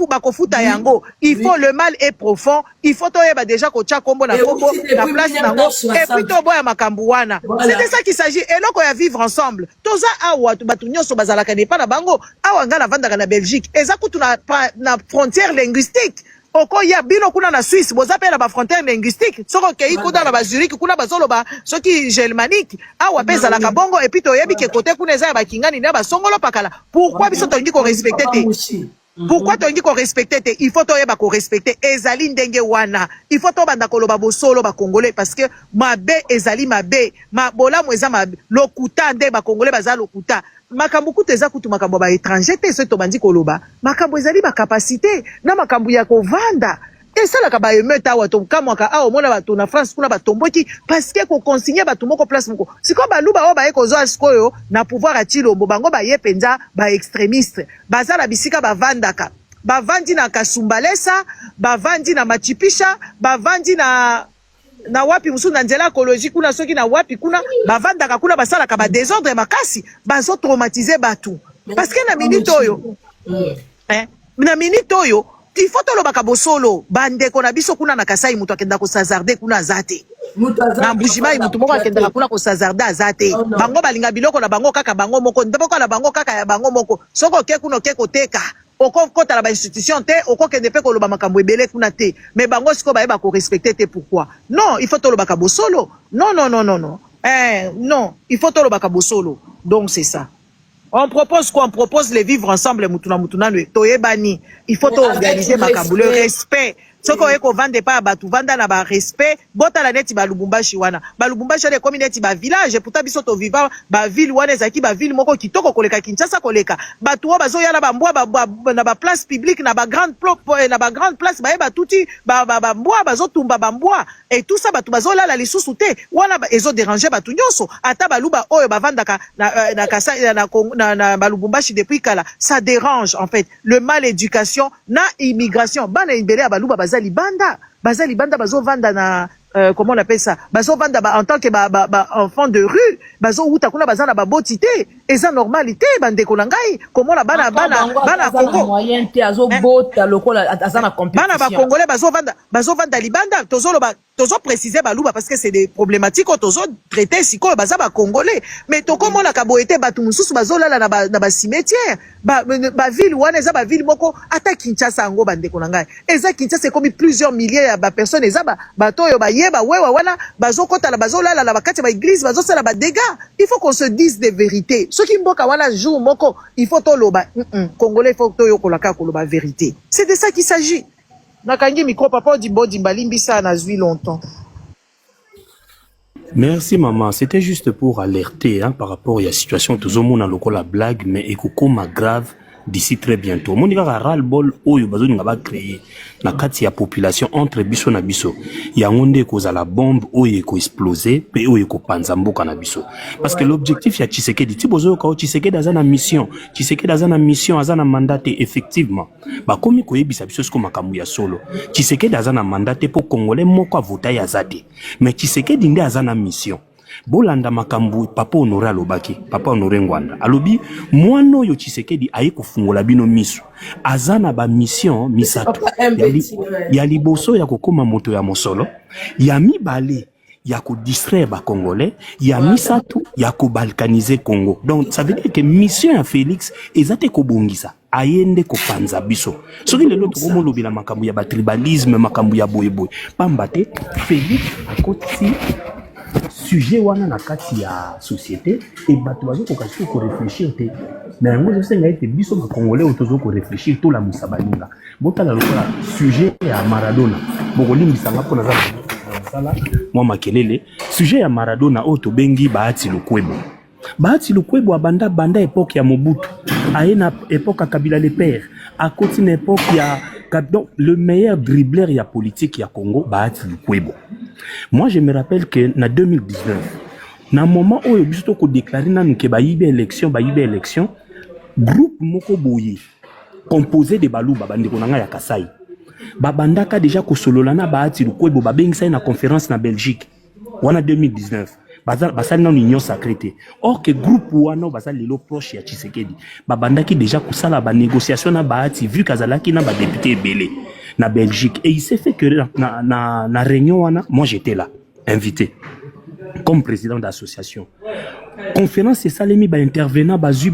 bakofuta yango il faut le mal est profond il faut toyeba déjà ko tia kombo na kombo na place nango et puis to boya makambo wana c'est de ça qu'il s'agit eloko ya vivre ensemble toza awa batu nyonso bazalaka ne pa na bango awa nga na vandaka na Belgique eza kutu na frontière linguistique oko ya bino kuna na Suisse boza pe na ba frontière linguistique soko kei kuna na ba Zurich kuna bazoloba soki germanique awa pe zalaka bongo et puis toyebi ke côté kuna eza ba kingani na ba songolo pakala pourquoi biso tongi ko respecter te pourquoi tongi ko respecter te il faut toyeba ko respecter ezali ndenge wana il faut to banda koloba bosolo ba congolais parce que mabe ezali mabe mabola mo eza mabe lokuta nde ba congolais baza lokuta makambo kutu eza kutu makambo ba étranger te so to bandi koloba makambo ezali ba capacité na makambo ya kovanda esalaka ba emeute awa tokamwaka awa omona bato na France kuna batomboki parce que koconsigne bato moko place moko siko baluba oyo baye kozwa sikoyo na pouvoir ya Chilombo bango baye penza ba extrémiste bazala bisika bavandaka bavandi na Kasumbalesa bavandi na Machipisha bavandi na wapi musu na nzela écologie kuna soki na wapi kuna bavandaka kuna basalaka ba désordre makasi bazo traumatiser batu parce que na minute oyo na minute oyo il faut tolobaka bosolo bandeko na biso kuna na Kasai mutu akenda ko sazarde kuna azate na Mbujimai mutu moko akenda kuna ko sazarde azate bango balinga biloko na bango kaka bango moko ndaboko na bango kaka ya bango moko soko ke kuno ke koteka oko kota la ba institution te oko kende pe ko loba makambo ebele kuna te mais bango siko ba ko respecter te pourquoi non il faut tolobaka bosolo non non il faut tolobaka bosolo donc c'est ça. On propose quoi? On propose les vivre ensemble, mutuna toyebani. Il faut organiser makambo, le respect. Soko eko vande pa batu vanda na ba respect, bota la neti ba Lubumbashi wana. Ba Lubumbashi ale komi neti ba village, pourtant biso to viva ba ville wana ezaki ba ville moko kitoko koleka Kinshasa koleka. Batu wa bazo ya na ba mbwa na ba place publique na ba grande place ba tuti ba mbwa bazo tumba ba mbwa et tout ça batu bazo la lisusu te. Wana ezo déranger batu nyonso. Ata ba luba oyo ba vandaka na Kasai na ba Lubumbashi depuis kala. Ça dérange en fait. Le mal éducation na immigration. Bana ibele ba luba bazali banda bazo vanda na comment on appelle ça bazo vanda en tant que enfant de rue bazo uta kuna bazana ba botité eza normalité bandeko na ngai komona bana Congo moyen te azobota lokola aza na bana compétition ba congolais bazovanda libanda tozo préciser baluba parce que c'est des problématiques tozo traiter siko baza ba congolais mais tokomona ka boyete batu mususu bazolala na ba cimetière ba ville wana eza ba ville moko ata Kinshasa ngo bandeko na ngai eza Kinshasa comme plusieurs milliers ya ba personnes eza bato yo bayeba wewa wana bazokota la bazolala la bakati ba église bazosala ba dégâts. Il faut qu'on se dise des vérités. Ce qui mboka wana jour moko il faut to loba congolais il faut to yo kolaka koloba vérité. C'est de ça qu'il s'agit. Nakangi micro papa Dimbo Dimbalimbi ça na zui longtemps. Merci maman, c'était juste pour alerter par rapport à la situation de Zomona lokola blague mais ekokoma grave d'ici très bientôt. Mon ira ral bol oyo bazoni ngaba créer na kati ya population entre biso na biso. Ya ngonde koza la bombe oyo ko exploser pe oyo ko panza mboka na biso. Parce que l'objectif ya Tshisekedi tibozo ka Tshisekedi azana mission, Tshisekedi azana mission azana mandate effectivement. Ba komi ko yebisa biso sko makambu ya solo. Tshisekedi azana mandate po congolais moko avota ya zate. Mais Tshisekedi nde azana mission. Bolanda makambu papa Honoré alobaki papa Honoré Ngwanda alobi mwano yo Tshisekedi aye kufungola bino miso azana ba mission misato ya liboso ya kokoma moto ya mosolo ya mibale ya ko distraire ba congolais ya misato ya ko balkaniser Congo. Donc ça veut dire que mission ya Félix ezate ko bongisa ayende ko panza biso soki lelo tokomo lobila makambu ya ba tribalisme makambu ya boyeboy pambate Félix akoti sujet wana na kati ya société et bato bazo ko kasi ko réfléchir te mais yango je senga ete biso ba congolais otozo ko réfléchir to la musabalinga botala lokola sujet ya Maradona boko limbisa nga pona za sala moi makelele sujet ya Maradona oto bengi Bahati Lukwebo banda époque ya Mobutu aye na époque ya Kabila le père a continué époque ya donc le meilleur dribbleur ya politique ya Congo Bahati Lukwebo. Moi, je me rappelle que en 2019, dans le moment où il a déclaré que bayibe élection, groupe moko boye composé de baluba bandeko nanga ya Kasai. Babandaka déjà ko sololana Bahati Lukwebo babengisa na conférence na Belgique. Wana 2019. Basali na union sacrée. Or que groupe wana basali lelo proche ya Tshisekedi. Babandaki déjà kusala ba négociation na Bahati vu kazalaki na ba député belé na Belgique et il s'est fait que na réunion wana moi j'étais là invité comme président d'association conférence c'est salemi ba intervenant bazu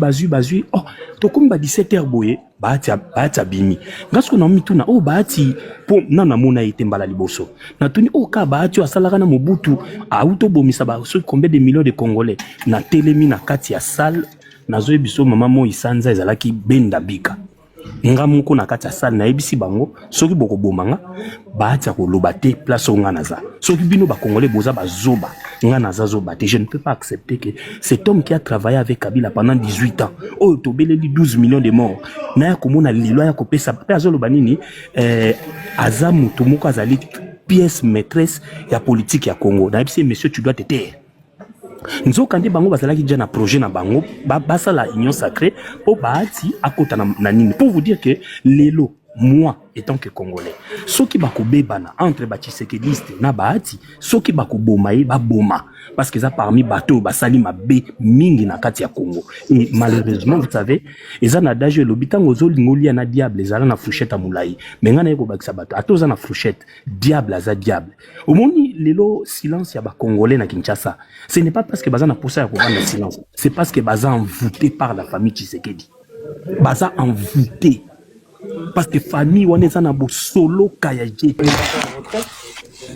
oh to comme ba 17h boye Bahati bimi ngasko na mituna oh Bahati po na mona ite mbala liboso na tuni oh ka Bahati asalaka na Mobutu auto bomisa ba so combien de millions de congolais na telemi na kati ya salle na zo biso mama mo isanza ezalaki benda bika nga moko na kati ya salle na ebisi bango soki boko bomanga Bahati akoloba te place nga naza soki bino ba congolais boza bazoba nga naza zoba te. Je ne peux pas accepter que cet homme qui a travaillé avec Kabila pendant 18 ans oh tobeleli 12 millions de morts na ya komona lilo ya kopesa pe azoloba nini aza mutu moko azali pièce maîtresse ya politique ya Congo na ebisi monsieur tu dois te taire. Nzokande bango bazalaki déjà na projet na bango basala union sacrée po Bahati akota na nini pour vous dire que lelo moi étant que congolais soki bakobebana entre ba Tshisekediste na Bahati soki bakoboma baboma parce que ça parmi bateau basali mabe mingi na kati ya Congo et malheureusement vous savez eza na adage lobitango zolingolia na diable ezala na fourchette à moulai mais ngana yeko bakisa bato atoza na fourchette diable aza diable omoni lelo silence ya ba congolais na Kinshasa ce n'est pas parce que baza na posa ya kovanda silence c'est parce que baza envoûté par la famille Tshisekedi baza envoûté parce que famille wana eza na bo solo kaya jete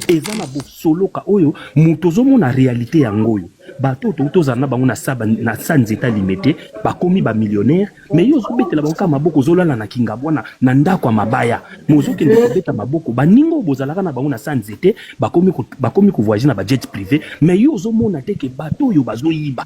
eza na bo solo ka oyo mutozo mona réalité yango oyo bato toza na bango na sans état limité bakomi ba millionnaire mais yo zobetela bango kama maboko zolala na kingabwana na ndako ya mabaya mozoke ndeko beta maboko baningo bozalaka na bango na sans état bakomi ko voyager na ba jet privé mais yo zomona te ke bato yo bazoyiba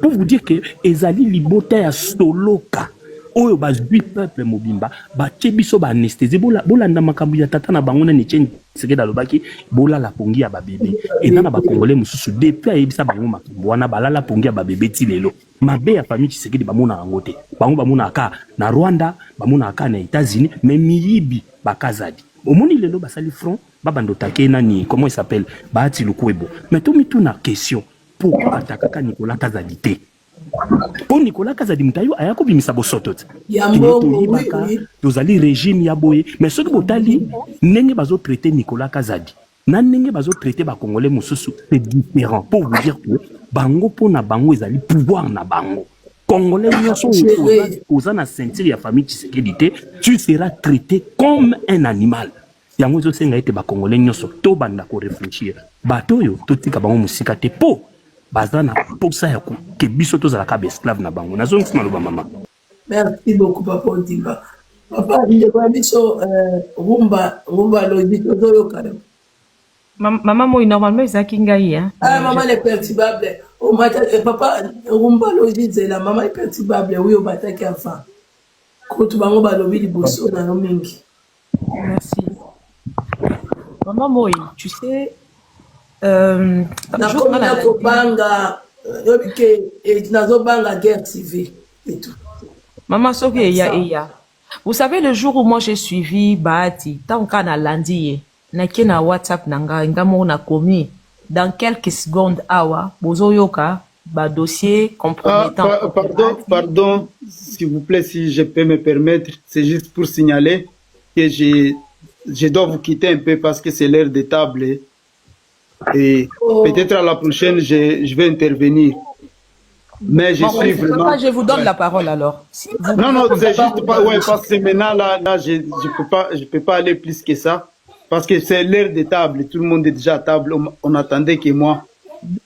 pour vous dire que ezali libota ya soloka oyo bazwi peuple mobimba batie biso ba anesthésie bolanda makambu ya tata na bango na Etienne Tshisekedi alobaki bolala pongi ya babebe ena na bakongolais mususu depuis ayebisa bango makambu wana balala pongi ya babebe ti lelo mabe ya famille Tshisekedi bamona yango te bango bamona aka na Rwanda bamona aka na États-Unis mais miyibi bakazadi omoni lelo basali front babando take nani comment il s'appelle Bahati Lukwebo mais tout mituna question pourquoi atakaka Nicolas Kazadi te Pour Nicolas Kazadi Moutayo, aya ko bimisa bosoto. Ya mbongo, oui. Tozali régime ya boye. Mais ce que botali, nenge bazo traiter Nicolas Kazadi. Na nenge bazo traiter ba Congolais mususu, c'est différent. Pour vous dire que bango pona bango ezali pouvoir na bango. Congolais nyonso oza na ceinture ya famille Tshisekedi te, tu seras traité comme un animal. Yango zo senga ete ba Congolais nyonso to banda ko réfléchir. Bato yo totika bango musika te po bazana posa ya ko ke biso tozala ka esclave na bango. Nazo ngisima loba mama. Merci beaucoup papa Odimba. Papa ndeko biso rumba lobi tozo kana. Maman moi normalement ezaki ngai hein. Ah maman est perturbable. Oh papa rumba lobi zela maman est perturbable oui au bataki enfant. Ko tu bango ba lobi liboso na mingi. Merci. Maman moi, tu sais guerre civile et tout. Maman soki eya. Vous savez le jour où moi j'ai suivi Bahati, tant qu'on a lundi, naki na WhatsApp nanga ngamo na komi dans quelques secondes awa bozo yoka ba dossier compromettant. Pardon, s'il vous plaît, si je peux me permettre, c'est juste pour signaler que je dois vous quitter un peu parce que c'est l'heure de table et peut-être à la prochaine je vais intervenir. Mais je suis vraiment... Je vous donne la parole alors. Si non, c'est juste pas... Ouais, parce que maintenant, là je peux pas aller plus que ça. Parce que c'est l'heure de table. Tout le monde est déjà à table. On attendait que moi.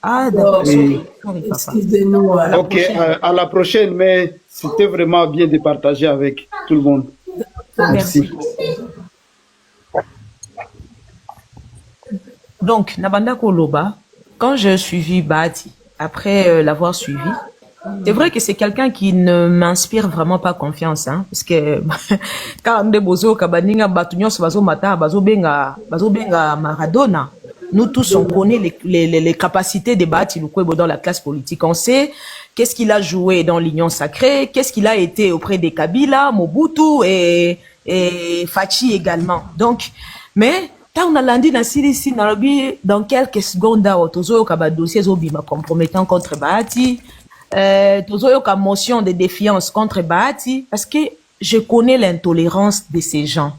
Ah, d'accord. Excusez-nous. Ok, à la prochaine. Mais c'était vraiment bien de partager avec tout le monde. Merci. Donc, Nabanda Koloba, quand j'ai suivi Bahati, après l'avoir suivi, c'est vrai que c'est quelqu'un qui ne m'inspire vraiment pas confiance, hein, parce que quand on bozo kabaninga batunyos bazo mata bazo benga Maradona, nous tous on connaît les capacités de Bahati Lukwebo dans la classe politique. On sait qu'est-ce qu'il a joué dans l'Union sacrée, qu'est-ce qu'il a été auprès des Kabila, Mobutu et Fachi également. Donc, mais quand on a lundi dans quelques secondes, tozo ka ba dossier zobima compromettant contre Bahati, tozo ka motion de défiance contre Bahati, parce que je connais l'intolérance de ces gens,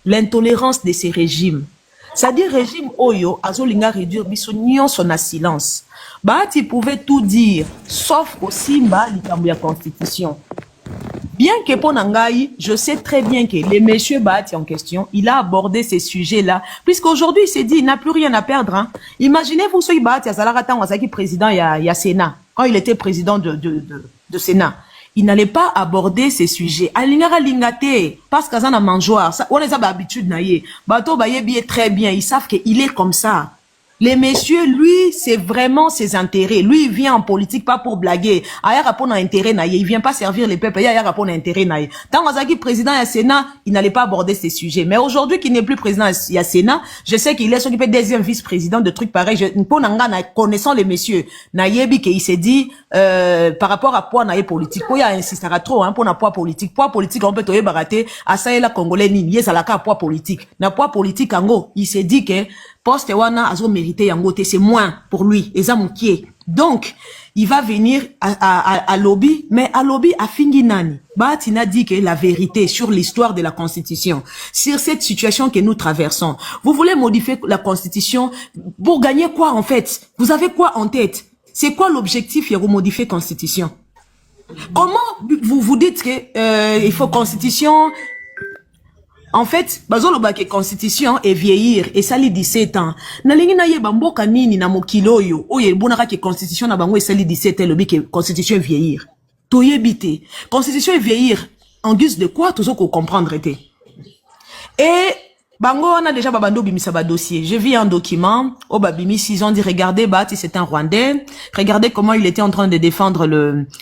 l'intolérance de ces régimes. C'est-à-dire régime Oyo, azolinga réduire biso nyonso na silence. Bahati pouvait tout dire, sauf aussi likambo ya constitution. Bien que pour Nangaï, je sais très bien que les messieurs Bahati en question, il a abordé ces sujets-là, puisqu'aujourd'hui il s'est dit, il n'a plus rien à perdre. Hein. Imaginez-vous ce Bahati Azalaratan Wazaki président il y a Sénat, quand il était président de Sénat. Il n'allait pas aborder ces sujets. Alingara lingate, parce qu'à a mangeoire, on les a l'habitude naïe. Bato bayebi est très bien, ils savent qu'il est comme ça. Les messieurs, lui, c'est vraiment ses intérêts. Lui, il vient en politique pas pour blaguer. Aya rapport à intérêt naïe. Il vient pas servir les peuples. Aya rapport à intérêt naïe. Tant Wazaki président à Sénat, il n'allait pas aborder ces sujets. Mais aujourd'hui, qu'il n'est plus président à Sénat, je sais qu'il est s'occupé deuxième vice-président de trucs pareils. Connaissant les messieurs, naïebi qu'il s'est dit, par rapport à poids naïe politique. Pour y a insistera trop, hein, pour na poids politique. Poids politique, on peut toyer baraté. À ça, la Congolais ni, yes, à la poids politique. Na poids politique, ango, il s'est dit que, poste wana azo mérité yangote, c'est moins pour lui, ezamoukié. Donc, il va venir à lobby, mais à lobby à Finginani. Bahati n'a dit que la vérité sur l'histoire de la Constitution, sur cette situation que nous traversons. Vous voulez modifier la Constitution pour gagner quoi en fait? Vous avez quoi en tête? C'est quoi l'objectif de modifier la Constitution? Comment vous dites que il faut Constitution? En fait, bazoloba ke constitution est vieillir et ça li 17 ans. Na lingi na yeba mboka nini na mokilo yo. Oye bonaka ke constitution na bango et ça li 17 ans lobi ke constitution est vieillir. Toyebite. Constitution est vieillir en guise de quoi toujours qu'on comprendre était. Et bango on a déjà babando bimisa ba dossier. J'ai vu un document au babimi 6 ans dit regardez Bahati c'est un Rwandais. Regardez comment il était en train de défendre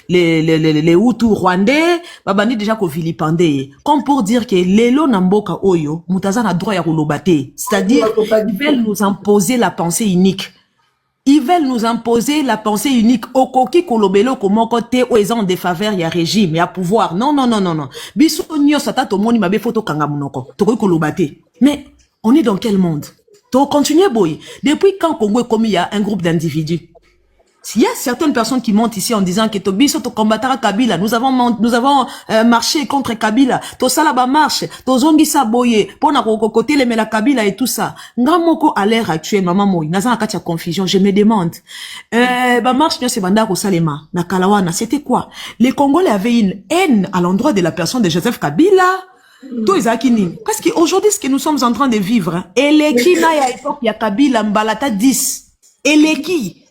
les Hutus rwandais. Babandi déjà ko vilipendé. Comme pour dire que lelo namboka oyo mutaza na droit ya kolobate. C'est-à-dire ils veulent nous imposer la pensée unique. Ils veulent nous imposer la pensée unique. Okoki kolobelo komo kote o ezan de faveur ya régime ya pouvoir. Non. Biso nyo sata to moni mabe photo kanga munoko. Toko kolobate. Mais on est dans quel monde? Donc continuez boy. Depuis quand Congo est comme il y a un groupe d'individus. Il y a certaines personnes qui montent ici en disant que Tobiso to combattra Kabila. Nous avons marché contre Kabila. To salaba marche, to zongi sa boye, pona côté les la Kabila et tout ça. Ngamoko à l'heure actuelle, maman moi, naza katia confusion, je me demande. Ba marche c'est banda ko salema na Kalawana, c'était quoi? Les Congolais avaient une haine à l'endroit de la personne de Joseph Kabila. Parce qu'aujourd'hui, ce que nous sommes en train de vivre, hein, et les qui na ya époque ya Kabila mbalata 10, et les qui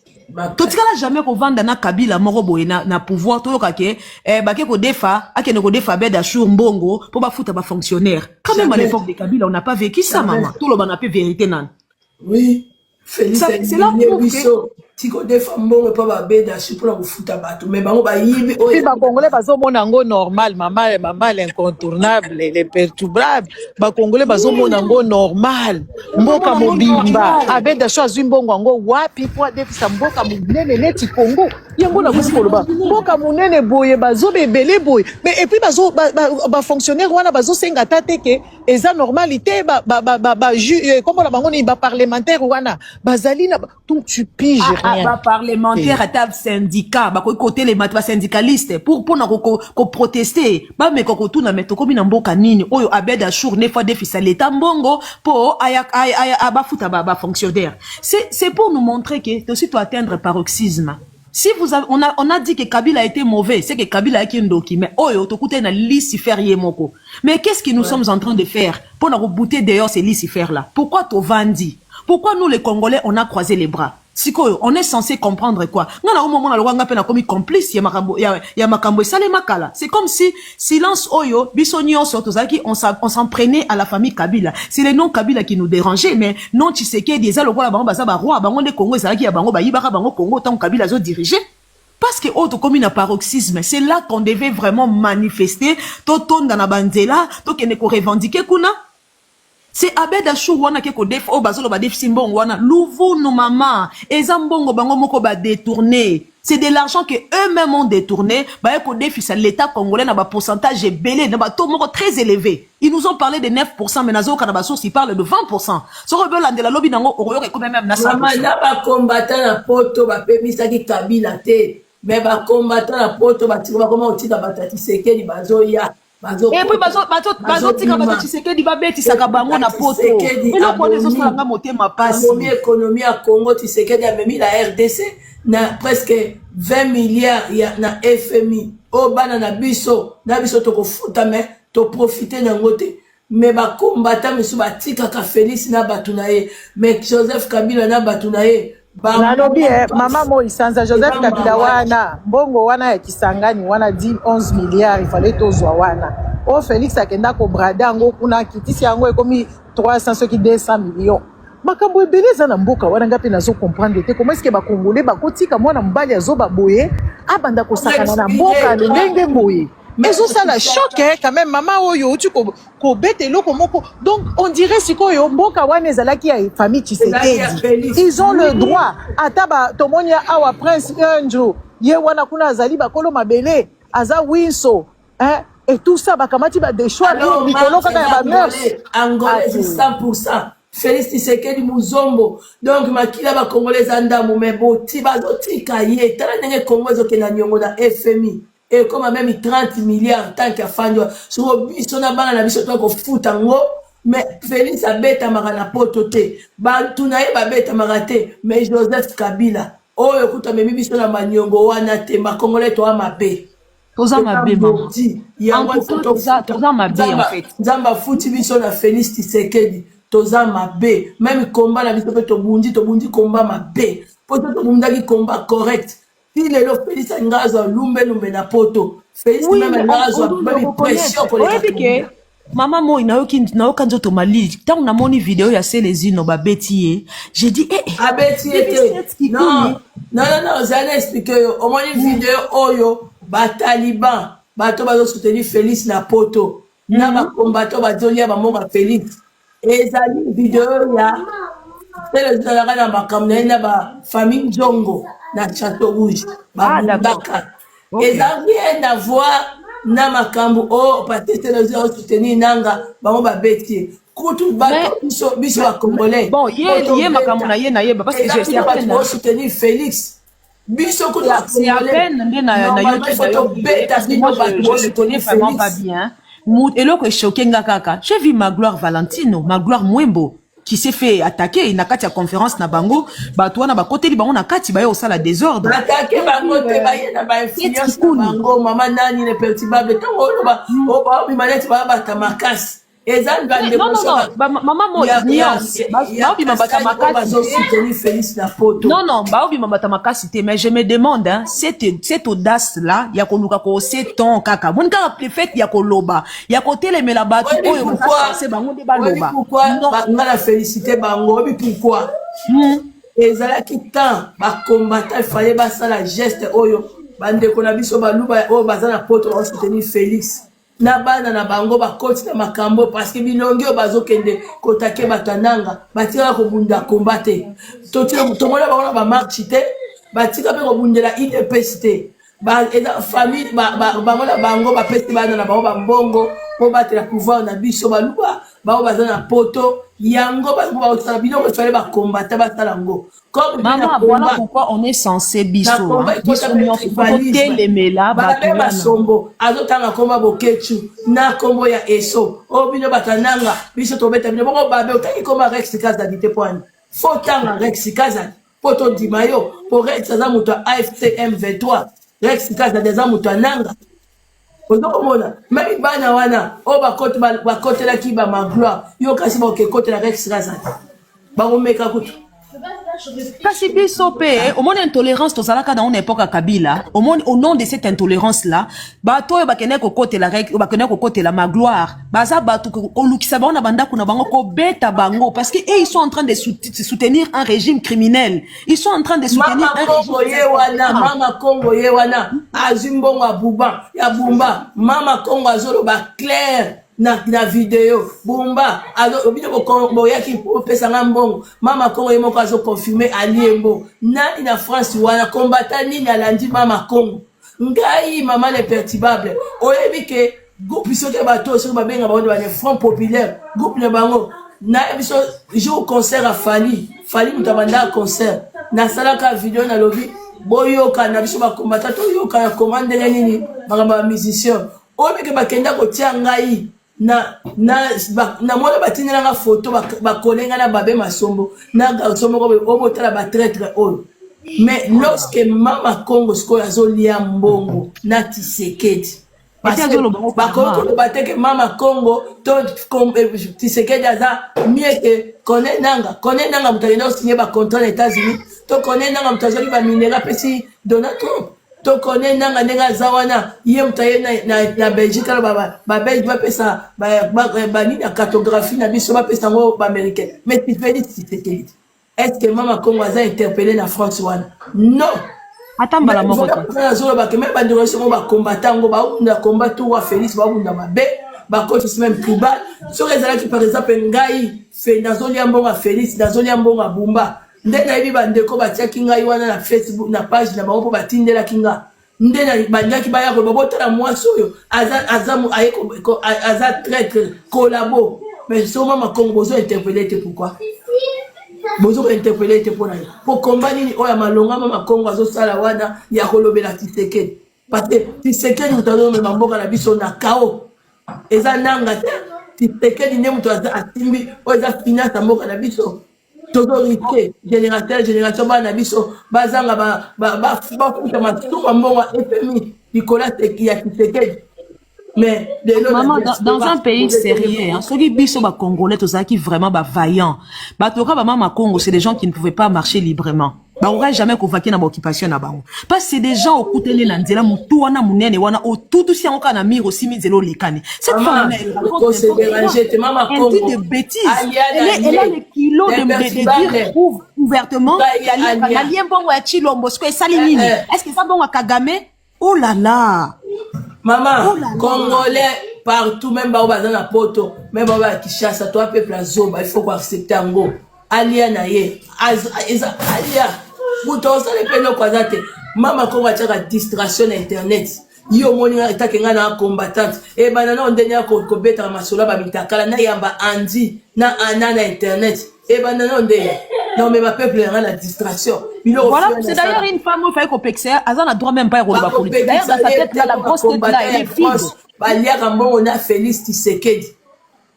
totikala jamais ko vanda na Kabila moko boye na pouvoir to yoka ke bake ko defa akene ko defa beda sur mbongo pour ba futa ba fonctionnaire. Quand même à l'époque de Kabila, on n'a pas vécu ça maman. Tout le monde a pu vérité nan. Oui, Félix c'est là pour tiko defa mbongo pa ba beda sur pour ko futa bato mais bango ba yibi o ba Congolais bazo mona ngo normal maman l'incontournable les perturbables ba Congolais bazo mona ngo normal mboka mobimba abeda cho azwi mbongo ngo wapi po defisa mboka munene neti Congo yango na kusi koloba mboka munene boye bazo bebele boye mais et puis bazo ba fonctionnaire wana bazo senga tateke eza normalité ba comment la bango ni ba parlementaire wana bazali na donc tu piges parlementaire à table syndicat ba côté les matba syndicalistes pour na ko protester ba me ko tuna meto ko bina mboka nini oyo abeda jour ne fois défi l'état mbongo pour aya ba futa ba fonctionnaire c'est pour nous montrer que aussi tu atteindre paroxysme. Si on a dit que Kabila a été mauvais, c'est que Kabila a été un document. Oyo to koute na Lucifer moko. Mais qu'est-ce que nous sommes en train de faire pour nous rebooter dehors ces Lucifer là? Pourquoi to vandi? Pourquoi nous les Congolais on a croisé les bras? On est censé comprendre quoi? Non, au moment où on a commis complice, il y a makambo sale makala. C'est comme si silence oyo bisonio sotozaki on s'en prenait à la famille Kabila. C'est les noms Kabila qui nous dérangeaient, mais non Tshisekedi eza lokola bango baza ba roi bango de Congo ezaki ya bango ba yibaka bango Congo tant Kabila zo diriger. Parce que auto commune à paroxysme, c'est là qu'on devait vraiment manifester. Toton dans la bandela, to kene ko revendiquer kuna. C'est Abeda Chou wana ke ko def o bazolo ba def simbongo wana louvu no mama ezambongo bango moko ba détourner. C'est de l'argent que eux-mêmes ont détourné, ba ko def l'état congolais na ba pourcentage belé na ba taux moko très élevé. Ils nous ont parlé de 9% mais nazo kana ba source ils parlent de 20%. So rebelle de la lobby nango oroyo ko même na ça. Mama na ba combattant na poto ba pemisa ki Kabila te. Mais ba combattant na poto ba tiko ba comment otika batati sekeli bazo ya. Et puis bazo tika bato Tshisekedi ba beti saka bango na poto. Et là pour les autres nga motema passe. L'économie à Congo Tshisekedi a mis la RDC na presque 20 milliards na FMI. O bana na biso to ko futa mais to profiter na ngote. Mais ba combattant misu ba tika ka Félix na batunaye mais Joseph Kabila na batunaye. Nalobi mama mo isanza Joseph Kabila wana mbongo wana ya Kisangani wana dit 11 milliards il fallait tozwa wana o Félix akenda ko brada ngo kuna kitisi yango ekomi 300 soki 200 millions makambo ebeleza na mboka wana ngapi nazo comprendre te comment est-ce que ba Congolais bakotika mwana mbali azoba boye abanda ko sakana na mboka ndenge boye. Mais ça la choc quand même maman oyo tu ko bete loko moko donc on dirait sikoyo mboka wana ezalaki ya famille Tshisekedi ils ont le droit ataba tomonia awa prince Andrew ye wana kuna azali bakolo mabele aza winso hein et tout ça bakamati ba des choix mikolo kaka ya ba mœurs Angola 100%. Félix Tshisekedi Muzombo donc makila ba Congolais andamu mebo tibazotika ye tala ndenge Congo ezokena nyongo na FMI. Et comme même 30 milliards tant qu'à faire sur biso na bana na biso to ko futa ngo mais Félix abeta marana potote ba tunaye ba beta marate mais Joseph Kabila oyo kuta memi biso na manyongo wana te ma Congolais to amabe toza mabe maman yango toza mabe en fait nzamba futi biso na Félix Tshisekedi toza mabe même combat na biso to bundi combat mabe poto to bundaki combat correct. Si les gens Félix Ngazo lumbe na poto Félix même Ngazo ba pression pour les maman mo inayoka nzoto mali tant na moni vidéo ya Selezino ba betiye j'ai dit abeti était non j'allais expliquer au moins une vidéo oyo ba taliban bato bazo soutenir Félix na poto na ba combattant ba zolia ba mo ba Félix ezali vidéo ya Selezino na makamna na ba famille Njongo na Château Rouge d'accord et ça rien à voir na makambo o patete les gens soutenir nanga bango ba betier kutu ba biso ba Congolais bon yé makambo na yé parce que je sais pas soutenir Félix biso C'est à peine na YouTube d'ailleurs. Moi, je le connais vraiment pas bien. Et là que choqué ngakaka. J'ai vu Magloire Valentino, Magloire Mwembo qui s'est fait attaquer. Il n'a qu'à conférence na bango. Bah toi na ba côté li bango na kati ba yo sala désordre. Attaquer bango te ba yena ba influence bango maman nani le perturbable tango ba o ba mi maneti ba bata makasi. Non, maman, moi, non, Baobi Mamatamaka cité, mais je me demande, hein, cette audace-là, il y a qu'on nous a causé ton caca. Mon gars, le fait, il y a qu'on loba, il y a qu'on télé, mais là-bas, pourquoi, on a félicité Bango, pourquoi? Et ça qui tant, ba combattre, il fallait ba ça la geste, oyo, bande qu'on a biso ba luba, oh, bazana poto, on soutenir Félix. Na bana na bango ba koti na makambo parce que bilongi o bazokende kotake batananga batika ko bunda combattre to mona ba ba marche te batika pe ko bundela IDPST ba eza famille ba mona bango ba pesi bana na bango ba mbongo po batela pouvoir na biso ba luba ba bazana poto yango ba ba bino ko fallait ba combattre ba talango. Maman, voilà pourquoi on est censé biso. Biso côté les mela ba sombo azotanga komba bokechu na kombo ya eso obino batananga biso tobeta bino bongo babe otaki komba Rex Kaza dite point fotanga Rex Kaza poto dimayo pour Rex Kaza muto AFC M23 Rex Kaza des amuto nanga ozokomona même bana wana o bakote la kiba Magloire yo kasi ba okekote la Rex Kaza ba omeka kutu. Kasi biso pe au monde intolérance to salaka dans une époque à Kabila au monde au nom de cette intolérance là bato yo bakene ko côté la règle bakene ko côté la Magloire baza bato ko lukisa ba na banda kuna bango ko beta bango parce que ils sont en train de soutenir un régime criminel, ils sont en train de soutenir un régime Mama Congo yewana azimbongo abuba ya bumba Mama Congo azolo ba clair na vidéo Bumba alors obino ko yaki pesa ngambongo Mama Congo yemo ko confirmer aliembo nani na France wana combattant ni na landi Mama Congo ngai mama le perturbable oyebi ke groupe soke bato so babenga ba ba Front Populaire groupe ne bango na biso jour concert à Fali mutabanda concert na salaka vidéo na lobby boyoka na biso ba combattant to yoka commande nini ba musicien oyebi ke bakenda ko tia ngai na mona batinela nga photo bakolenga na babe masombo na gasombo ko botala ba traître oyo mais lorsque Mama Congo sko azolia mbongo na Tshisekedi bakoto bateke Mama Congo to Tshisekedi aza mieux que konenanga mutalenda signer ba contrat aux États-Unis to konenanga mutazali ba minera pesi Donald Trump to connaît nanga nenga zawana yé mutaye na Belgique ba Belgique ba pesa ba ni na cartographie na biso ba pesa ngo ba américain mais tu fais dit est-ce que Mama Congo a interpellé na France one non atamba la moko na zolo ba que même ba ndiro so ba combattant ngo ba unda combat tout wa Félix ba unda ba ba coach même tribal sur les qui par exemple ngai fait dans zoli ambonga Félix dans zoli ambonga Bumba nde na yebi bandeko batiaki ngai wana na Facebook na page na bango po batindela kinga nde na bandaki baya ko botala mwasi oyo aza traître collabo mais so Mama Congo bozo interpeller pourquoi bozo interpeller pour combat nini oya malonga Mama Congo azosala wana ya kolobela Tshisekedi parce que Tshisekedi mutano me mamboka na biso na kao eza nanga Tshisekedi ne muto atimbi oza finance mboka na biso autorité génération bana biso bazanga ba futa matuma mbonga FMI Nicolas ya Tshisekedi mais maman dans un pays sérieux hein, ceux qui biso ba congolais tous qui vraiment ba vaillant ba toka ba Mama Congo c'est des gens qui ne pouvaient pas marcher librement ba aura jamais convaincu na occupation na bango parce que c'est des gens au kuteli na nzela mutu wana munene wana au tout si encore na miro simi zelo lekane cette femme elle raconte Mama Congo de bêtises elle a les kilos de dire ouvertement la lien bon wa Chilombo ce que ça nini est-ce que ça bon wa Kagame oh là là maman Congolais partout même ba bazana na poto même ba Kinshasa toi peuple azoba il faut accepter ngo alia na ye alia butosa le pelo kwazate Mama Congo ataka distraction na internet yo moni etakenga na combattante e banana ondenya ko beta masolo ba mitakala na yamba andi na ana na internet e banana ondenya Non, mais ma peuple a la distraction. Voilà, c'est d'ailleurs une femme qui fait qu'on peut elle a droit même pas à la politique. D'ailleurs, dans sa tête, là, la grosse tête là, elle est vide. On a Félix Tshisekedi.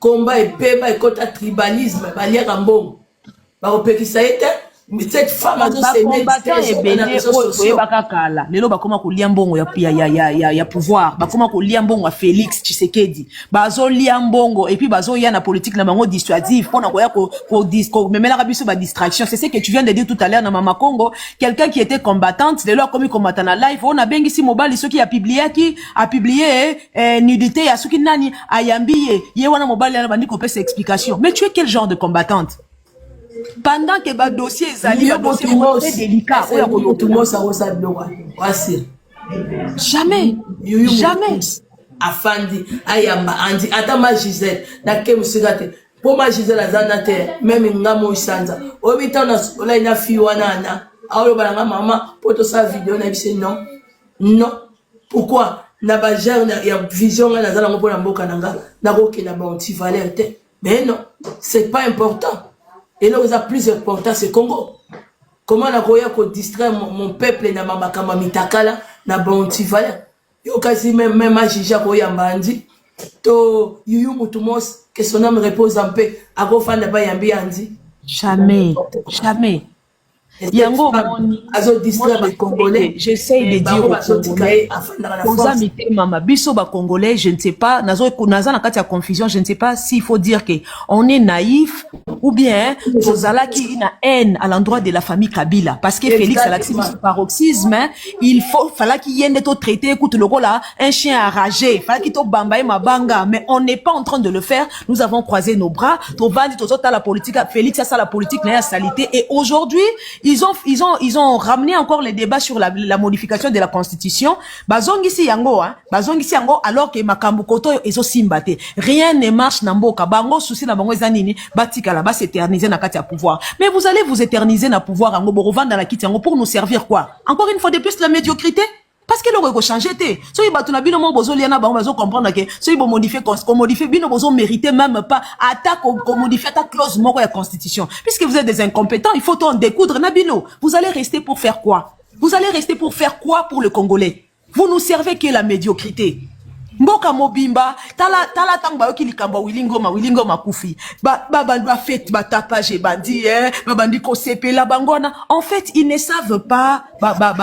Combat et paix, et contre tribalisme, Balia Rambon. Ça a été. Mais cette femme a combattant et béné au bakakala lelo bakoma ko liambongo ya pouvoir bakoma ko liambongo à Félix Tshisekedi bazo liambongo et puis bazo ya na politique na bango dissuasive pona ko ya ko memela ka biso ba distraction. C'est ce que tu viens de dire tout à l'heure na Mama Congo, quelqu'un qui était combattante lelo comme combattant na live on a bengi si mobile ceux qui a publié nudité ya suki nani ayambiye ye wana mobile na bandi ko pesa explication. Mais tu es quel genre de combattante? Pendant que le dossier est très délicat, jamais, jamais. Afandi, ayamba, andi, atama Gisèle, na kemusigate. Pour ma Gisèle azanate, même ngamo isanza. Obita na sola ina fiwana na. Aolo balanga maman, poto sa vidéo na bise non. Non. Pourquoi? Na ba genre ya vision na zala ngopona mboka nanga, na ko ke na ba anti-valeur te. Mais non, c'est pas important. Et là, vous avez plus important, c'est Congo. Comment on a distraire mon peuple na mamakama mitakala na bonti vala. Yo kasi même à Jija koya mbandi. To yuyu mutumos que son âme repose en paix. Ako fanda ba yambi andi. Jamais, jamais. Yango azo distraire les Congolais. J'essaye de dire aux Congolais. Aux amis mama biso ba Congolais, je ne sais pas. Nazo na kati ya confusion, je ne sais pas s'il faut dire que on est naïf ou bien Zozala qui a haine à l'endroit de la famille Kabila parce que Félix Alaxi paroxysme, il fallait qu'il y ait des traité écoute le là un chien enragé, fallait qu'il to bambaye mabanga, mais on n'est pas en train de le faire. Nous avons croisé nos bras, to vandi to la politique, Félix a ça la politique na salité et aujourd'hui ils ont ramené encore les débats sur la modification de la constitution. Bazongisi yango, alors que makambu koto ezo simbate. Rien ne marche namboka. Bango souci na bango zanini, batika là-bas s'éterniser na kati ya pouvoir. Mais vous allez vous éterniser na pouvoir yango, borovan dans la kiti yango pour nous servir quoi? Encore une fois de plus la médiocrité? Parce que l'on va changer té. So y batuna bino mo bozo liana ba bazo comprendre que so y bo modifier qu'on modifie bino bozo mériter même pas attaque qu'on modifie ta clause moko ya constitution. Puisque vous êtes des incompétents, il faut en découdre na bino. Vous allez rester pour faire quoi? Vous allez rester pour faire quoi pour le Congolais? Vous nous servez que la médiocrité. Mboka mobimba tala tangba yoki likamba wilingoma kufi ba fait ba tapage bandi ba bandi ko sepela bangona. En fait, ils ne savent pas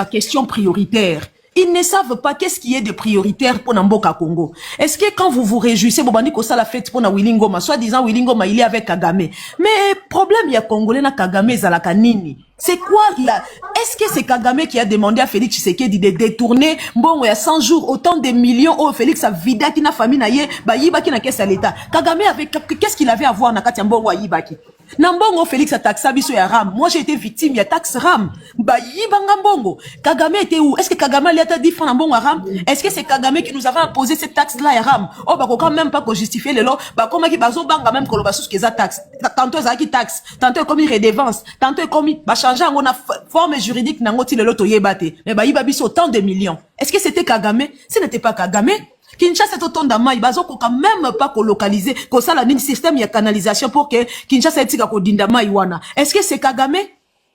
question prioritaire. Ils ne savent pas qu'est-ce qui est de prioritaire pour Namboka Congo. Est-ce que quand vous vous réjouissez, Bobandi ko ça la fête pour na Wilingoma, soit disant Wilingoma il est avec Kagame. Mais problème il y a Congolais na Kagame zalaka nini. C'est quoi là? Est-ce que c'est Kagame qui a demandé à Félix Tshisekedi de détourner bon il y a 100 jours autant de millions au Félix a vidé qui na famille na ye ba yibaki na caisse à l'état. Kagame avec qu'est-ce qu'il avait à voir na kati mbongo yibaki. Nambongo Félix a taxé biso ya RAM. Moi j'ai été victime ya taxe RAM. Ba yibanga mbongo. Kagame était où? Est-ce que Kagame lui a dit franc mbongo RAM? Est-ce que c'est Kagame qui nous avait imposé cette taxe là ya RAM? Oh ba quand même pas ko justifier le lot. Ba comment qui bazo banga même koloba sous keza taxe. Tantôt ça qui taxe, tantôt comme redevance, tantôt comme ba changer on a forme juridique nangoti le lot yebate. Mais ba yiba biso autant de millions. Est-ce que c'était Kagame? Ce n'était pas Kagame. Kinshasa est autant d'amaï, bazo ko quand même pas ko localiser, ko ça la système ya canalisation pour que Kinshasa etika ko dinda mai wana. Est-ce que c'est Kagame?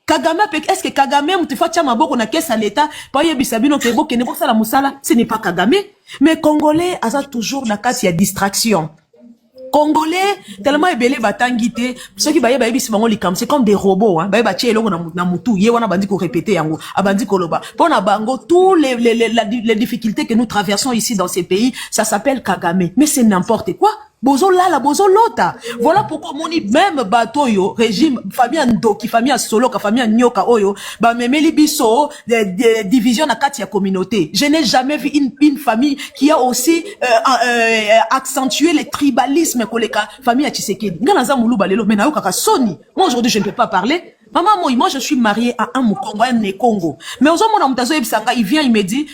Kagame est-ce que Kagame mutifa chama boko na caisse à l'état, pa yebisa bino ke boke ne bo sala musala, ce n'est pas Kagame. Mais Congolais a toujours na kati ya distraction. Congolais tellement ebele batangité ceux qui baye bisi bango likam c'est comme des robots hein baye batie elongo na mutu ye wana bandi ko répéter yango abandi ko loba pona bango tous les difficultés que nous traversons ici dans ces pays ça s'appelle Kagame mais c'est n'importe quoi. Bozo lala, bozo lota. Voilà pourquoi moni même bateau yo, régime, famille Ndoki, famille Soloka, famille Nyoka oyo, ba memeli biso, des divisions na kati ya communauté. Je n'ai jamais vu une famille qui a aussi accentué le tribalisme koleka famille ya Tshisekedi. Ngana za muluba lelo, mais na yo kaka soni. Moi aujourd'hui je ne peux pas parler. Maman, moi je suis mariée à un Mukongo, un Nekongo. Mais aux hommes, il vient, il me dit,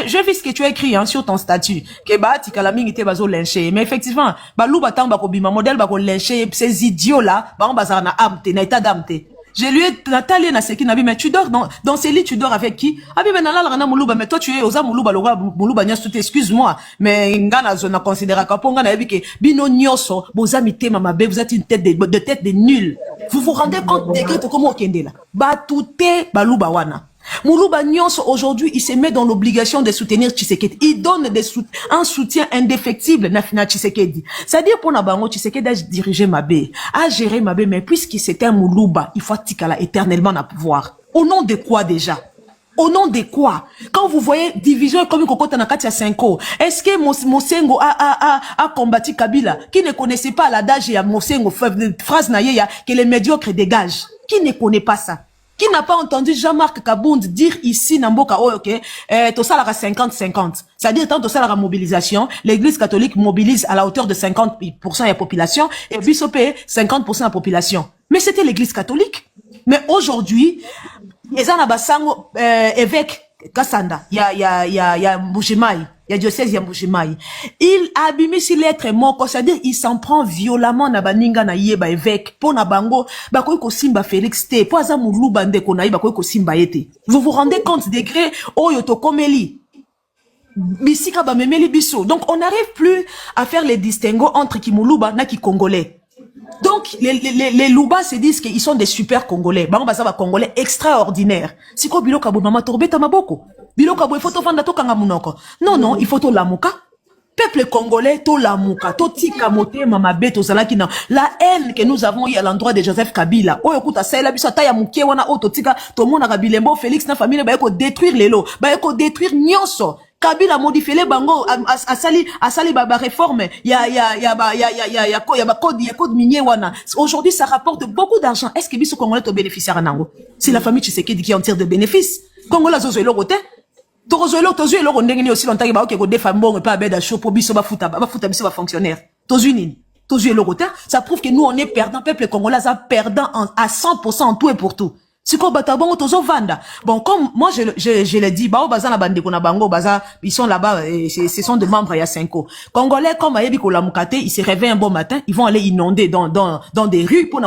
j'ai vu ce que tu as écrit hein, sur ton statut. Que bah, tikalaming était bazo lynché. Mais effectivement, bah, lou batang bako bima modèle bako lynché, ces idiots là, bah, on bazar na amte, na état d'amte. Je lui ai Nathalie Naseki Nabi, mais tu dors dans ces lits, tu dors avec qui? Ah, mais nala rana muluba, mais toi tu es oza muluba, muluba nyos, excuse-moi, mais ngana zona considéra kaponga na que bino nyoso, boza mitema mabe, vous êtes une tête de nuls. Vous vous rendez compte de que comment okende là? Batute baluba wana. Moulouba Nyonso, aujourd'hui, il se met dans l'obligation de soutenir Tshisekedi. Il donne un soutien indéfectible à Tshisekedi. C'est-à-dire, pour Nabango, Tshisekedi a dirigé Mabé, a géré Mabé, mais puisqu'il c'était un Moulouba, il faut Tikala éternellement à pouvoir. Au nom de quoi déjà? Au nom de quoi? Quand vous voyez division comme Kokota Nakati à 5 ans, est-ce que Mosengo a combattu Kabila? Qui ne connaissait pas l'adage à Mosengo, phrase naïe, que les médiocres dégagent? Qui ne connaît pas ça? Qui n'a pas entendu Jean-Marc Kabound dire ici, Namboka, oh, ok, tout ça, 50-50. C'est-à-dire, tant tout ça, la mobilisation, l'église catholique mobilise à la hauteur de 50% de la population, et Bissopé, 50% de la population. Mais c'était l'église catholique. Mais aujourd'hui, Ezana Bassango, évêque Kassanda, il y a Moujimaï, il y a diocèse, il y a Moujimaï. Il a abîmé ses lettres moko, c'est-à-dire, il s'en prend violemment na baninga na yeba évêque, pour na bango, bakoy ko simba Félix te, pour aza moulou bande konaï, bakoy ko simba yete. Vous vous rendez compte des grés, oyoto komeli, bisika ba memeli biso. Donc, on n'arrive plus à faire les distinguos entre ki moulouba na ki congolais. Donc, les Louba se disent qu'ils sont des super Congolais. Bango basaba Congolais extraordinaires. Si ko bilo kabo mama torbe tamaboko. Bilo kabo il faut to vanda to kanga munoko. Non, il faut to lamuka. Peuple congolais, to lamuka, to tika mote mama beto zalaki na. La haine que nous avons eu à l'endroit de Joseph Kabila. Oyo kuta saela biso taya mukie wana oto tika to mona Kabilembo Félix na famille ba yeko détruire lelo, ba yeko détruire nyonso. Kabila modifié les bango asali ba réforme code minier wana. Aujourd'hui ça rapporte beaucoup d'argent. Est-ce que biso congolais to bénéficiaire nango? C'est la famille Tshisekedi qui en tire de bénéfices. Congolais zozo eloko te. Tozo eloko ndenge ni aussi longtemps que ba ok ko defa mbongo pa beda show pour biso ba futa biso ba fonctionnaire. Tozo nini? Tozo eloko te. Ça prouve que nous on est perdant, peuple congolais ça perdant à 100% en tout et pour tout. Si ko batabongo tozo vanda. Bon, comme moi je l'ai dit, bao baza na bande kona bango baza, ils sont là-bas, ce sont des membres il y a 5 ans. Congolais comme ayebi ko la mukate, ils se réveillent un bon matin, ils vont aller inonder dans des rues pour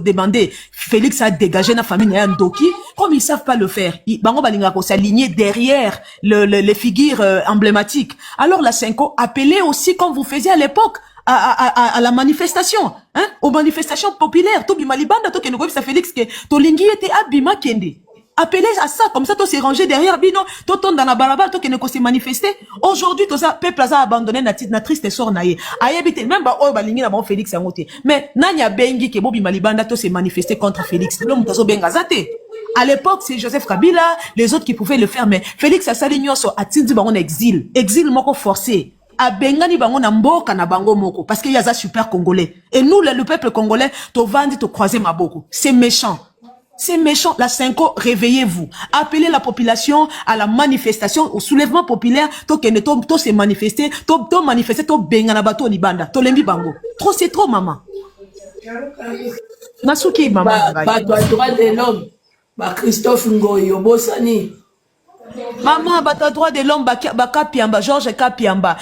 demander Félix a dégagé na famille ya Ndoki, comme ils savent pas le faire. Bango balinga ko s'aligner derrière les figures emblématiques. Alors la 5 ans, appelez aussi comme vous faisiez à l'époque. À la manifestation, hein, aux manifestations populaires, to bima libanda, to kenoko bisa Félix que to lingi était abima kende. Appelez à ça, comme ça, to s'est rangé derrière bino, to ton dans la balabala, to kenoko s'est manifesté. Aujourd'hui, to ça, peuple a abandonné na triste sort naie. Ayebite, même ba oh ba lingi na bon Félix en côté. Mais nanya bengi ke bo bima libanda to s'est manifesté contre Félix. L'homme tazo benga zate. À l'époque, c'est Joseph Kabila, les autres qui pouvaient le faire, mais Félix a sali nyonso atindi bango exil moko forcé. A bengani bango na mboka na bango moko parce qu'il y a ça super congolais et nous le peuple congolais to vandi to croiser maboko. C'est méchant. C'est méchant. La 5 ans, réveillez-vous. Appelez la population à la manifestation, au soulèvement populaire, to se manifester, to manifester, to bengana bato libanda, to lembi bango. Trop c'est trop maman. Nasuki maman. Ba droit de l'homme. Ba Christophe Ngoyo Bosani. Maman, bata droit de l'homme, baka piamba, Georges Kapiamba,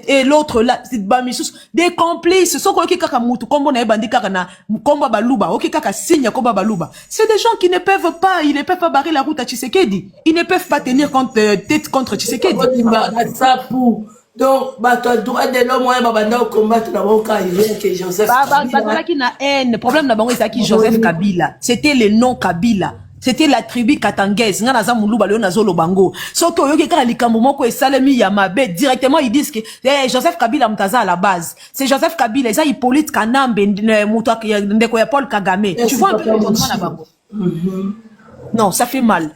et l'autre là, c'est Bamisus, des complices, ce sont quoi qui kaka mutu, kombo na ebandi kaka na, komba baluba, ok kaka signe komba baluba. C'est des gens qui ne peuvent pas, ils ne peuvent pas barrer la route à Tshisekedi. Ils ne peuvent pas tenir tête contre Tshisekedi. Donc, droit de l'homme, ouais, babanda combattre dans mon cas, il vient que Joseph Kabila. Qui n'a haine, le problème d'abord, c'est qui Joseph Kabila. C'était le nom Kabila. C'était la tribu katangaise. Nga naza muluba leo nazolo bango. Soko yoke kaka likambo moko esalemi ya mabe. Directement ils disent que Joseph Kabila mtaza à la base. C'est Joseph Kabila. Eza Hippolyte Kanambe muto ndeko ya Paul Kagame. Tu vois un peu le tournement na bango. Non, ça fait mal.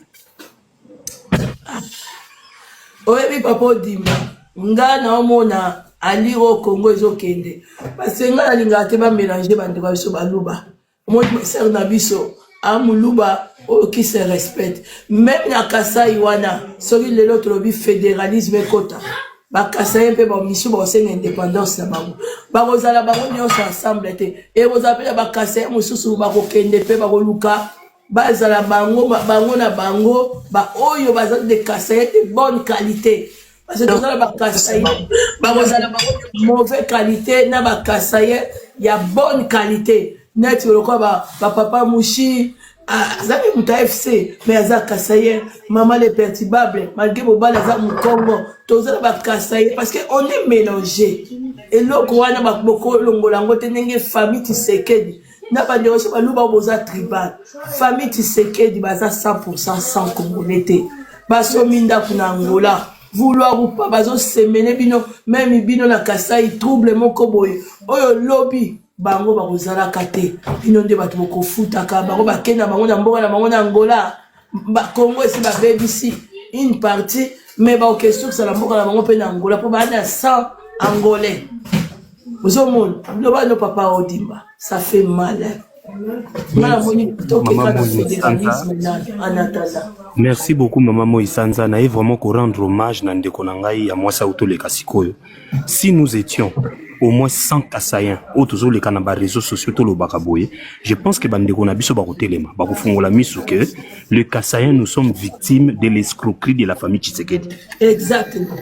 Oui, papa Dimba. Nga na omona aliro Congo ezokende. Parce que nga alinga te ba mélanger bandeko biso baluba. Moi ser na biso amuluba qui se respecte. Même na Kasai wana, celui de l'autre lobby fédéralisme kota. Ba Kasai un peu ba misu ba sen indépendance na bango. Ba kozala bango nyonso ensemble te. Et vous appelez ba Kasai mususu ba kokende pe ba koluka. Ba zala bango na bango ba oyo ba zala de Kasai de bonne qualité. Parce que dans ba Kasai ba kozala bango de mauvaise qualité na ba Kasai ya bonne qualité. Net le quoi ba papa Mouchi Zaki Mouta FC, mais Aza Kassaye, maman les perturbables, malgré Bobal Aza Moukongo, tous les Kassaye, parce qu'on est mélangé. Et l'autre, on a beaucoup de longolango, tenenge famille Tshisekedi. N'a pas de reçu, nous boza tribal. Famille Tshisekedi, baza 100% sans Congolais. Baso minda kuna Angola. Vouloir ou pas, baso semene bino, même bino na Kassaye, trouble mon koboye. Oyo lobby. Bango bakozala kate bino nde bato bokofutaka bango bakenda bango na mboka na bango na Angola Congo esi babebisi une partie mais baokesukisala mboka na bango mpe na Angola mpo bana 100 angolais ozomona loba no papa odimba ça fait mal Merci beaucoup Maman Moïsanza. Naïe vraiment qu'on rendre hommage na ndeko na ngai ya mwasa utoleka sikoyo. Si nous étions au moins 100 Kassaïens, autour les canabas réseaux sociaux, tout le bakaboye, je pense que bandeko na biso bakotelema, bakofungola miso que les Kassaïens nous sommes victimes de l'escroquerie de la famille Tshisekedi. Exactement.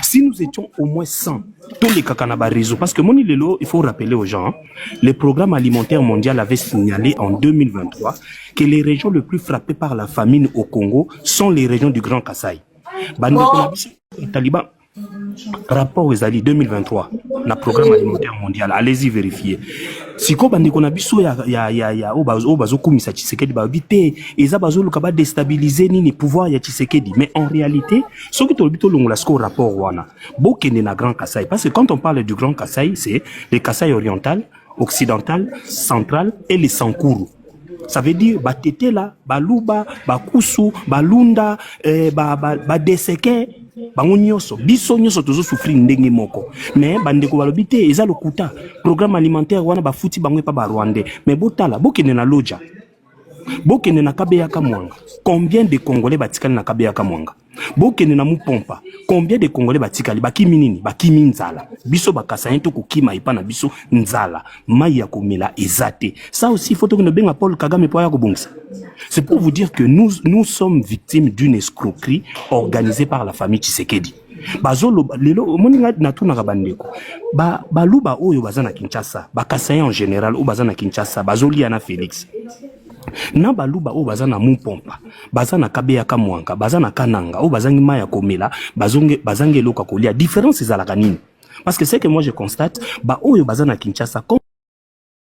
Si nous étions au moins 100, tous les canabas réseaux, parce que Moni Lelo, il faut rappeler aux gens, le programme alimentaire mondial avait signalé en 2023 que les régions les plus frappées par la famine au Congo sont les régions du Grand Kasaï. Bandeko na biso, Taliban. Rapport aux alliés 2023, le programme alimentaire mondial, allez-y vérifier. Si ko bandeko na biso ya obazo kumisa Tshisekedi ba bité eza bazo lukaba déstabiliser ni pouvoir ya Tshisekedi, mais en réalité ce qui tolbito longola sko rapport wana bokene na Grand Kasaï, parce que quand on parle du Grand Kasaï, c'est le Kasaï oriental, occidental, central et les Sankuru. Ça veut dire batete là, baluba, bakusu, balunda, deseke, bango nyonso, biso nyonso tozo souffrir ndenge moko. Mais bandeko balobi te eza lokuta, programme alimentaire wana bafuti bango pa ba Rwandais. Mais botala, bokene na loja. Bokene na kabeya kamwanga. Combien de Congolais batikali na kabeya kamwanga? Bokene na mupompa. Combien de Congolais batikali bakimi nini? Bakimi nzala. Biso bakasanye to kokima ipa na biso nzala. Mai ya komela ezate. Ça aussi faut que nous benga Paul Kagame po ya kobongisa. C'est pour vous dire que nous sommes victimes d'une escroquerie organisée par la famille Tshisekedi. Bazolo lelo moninga na tuna kabandeko. Baluba oyo bazana Kinshasa, bakasanye en général ou bazana Kinshasa, bazoli ana Félix. Na baluba o bazana mupompa, bazana kabeya kamwanga, bazana kananga, o bazangi maya komela, bazange loka kolia. Différence ezalaka nini? Parce que c'est que moi je constate, ba oyo bazana Kinshasa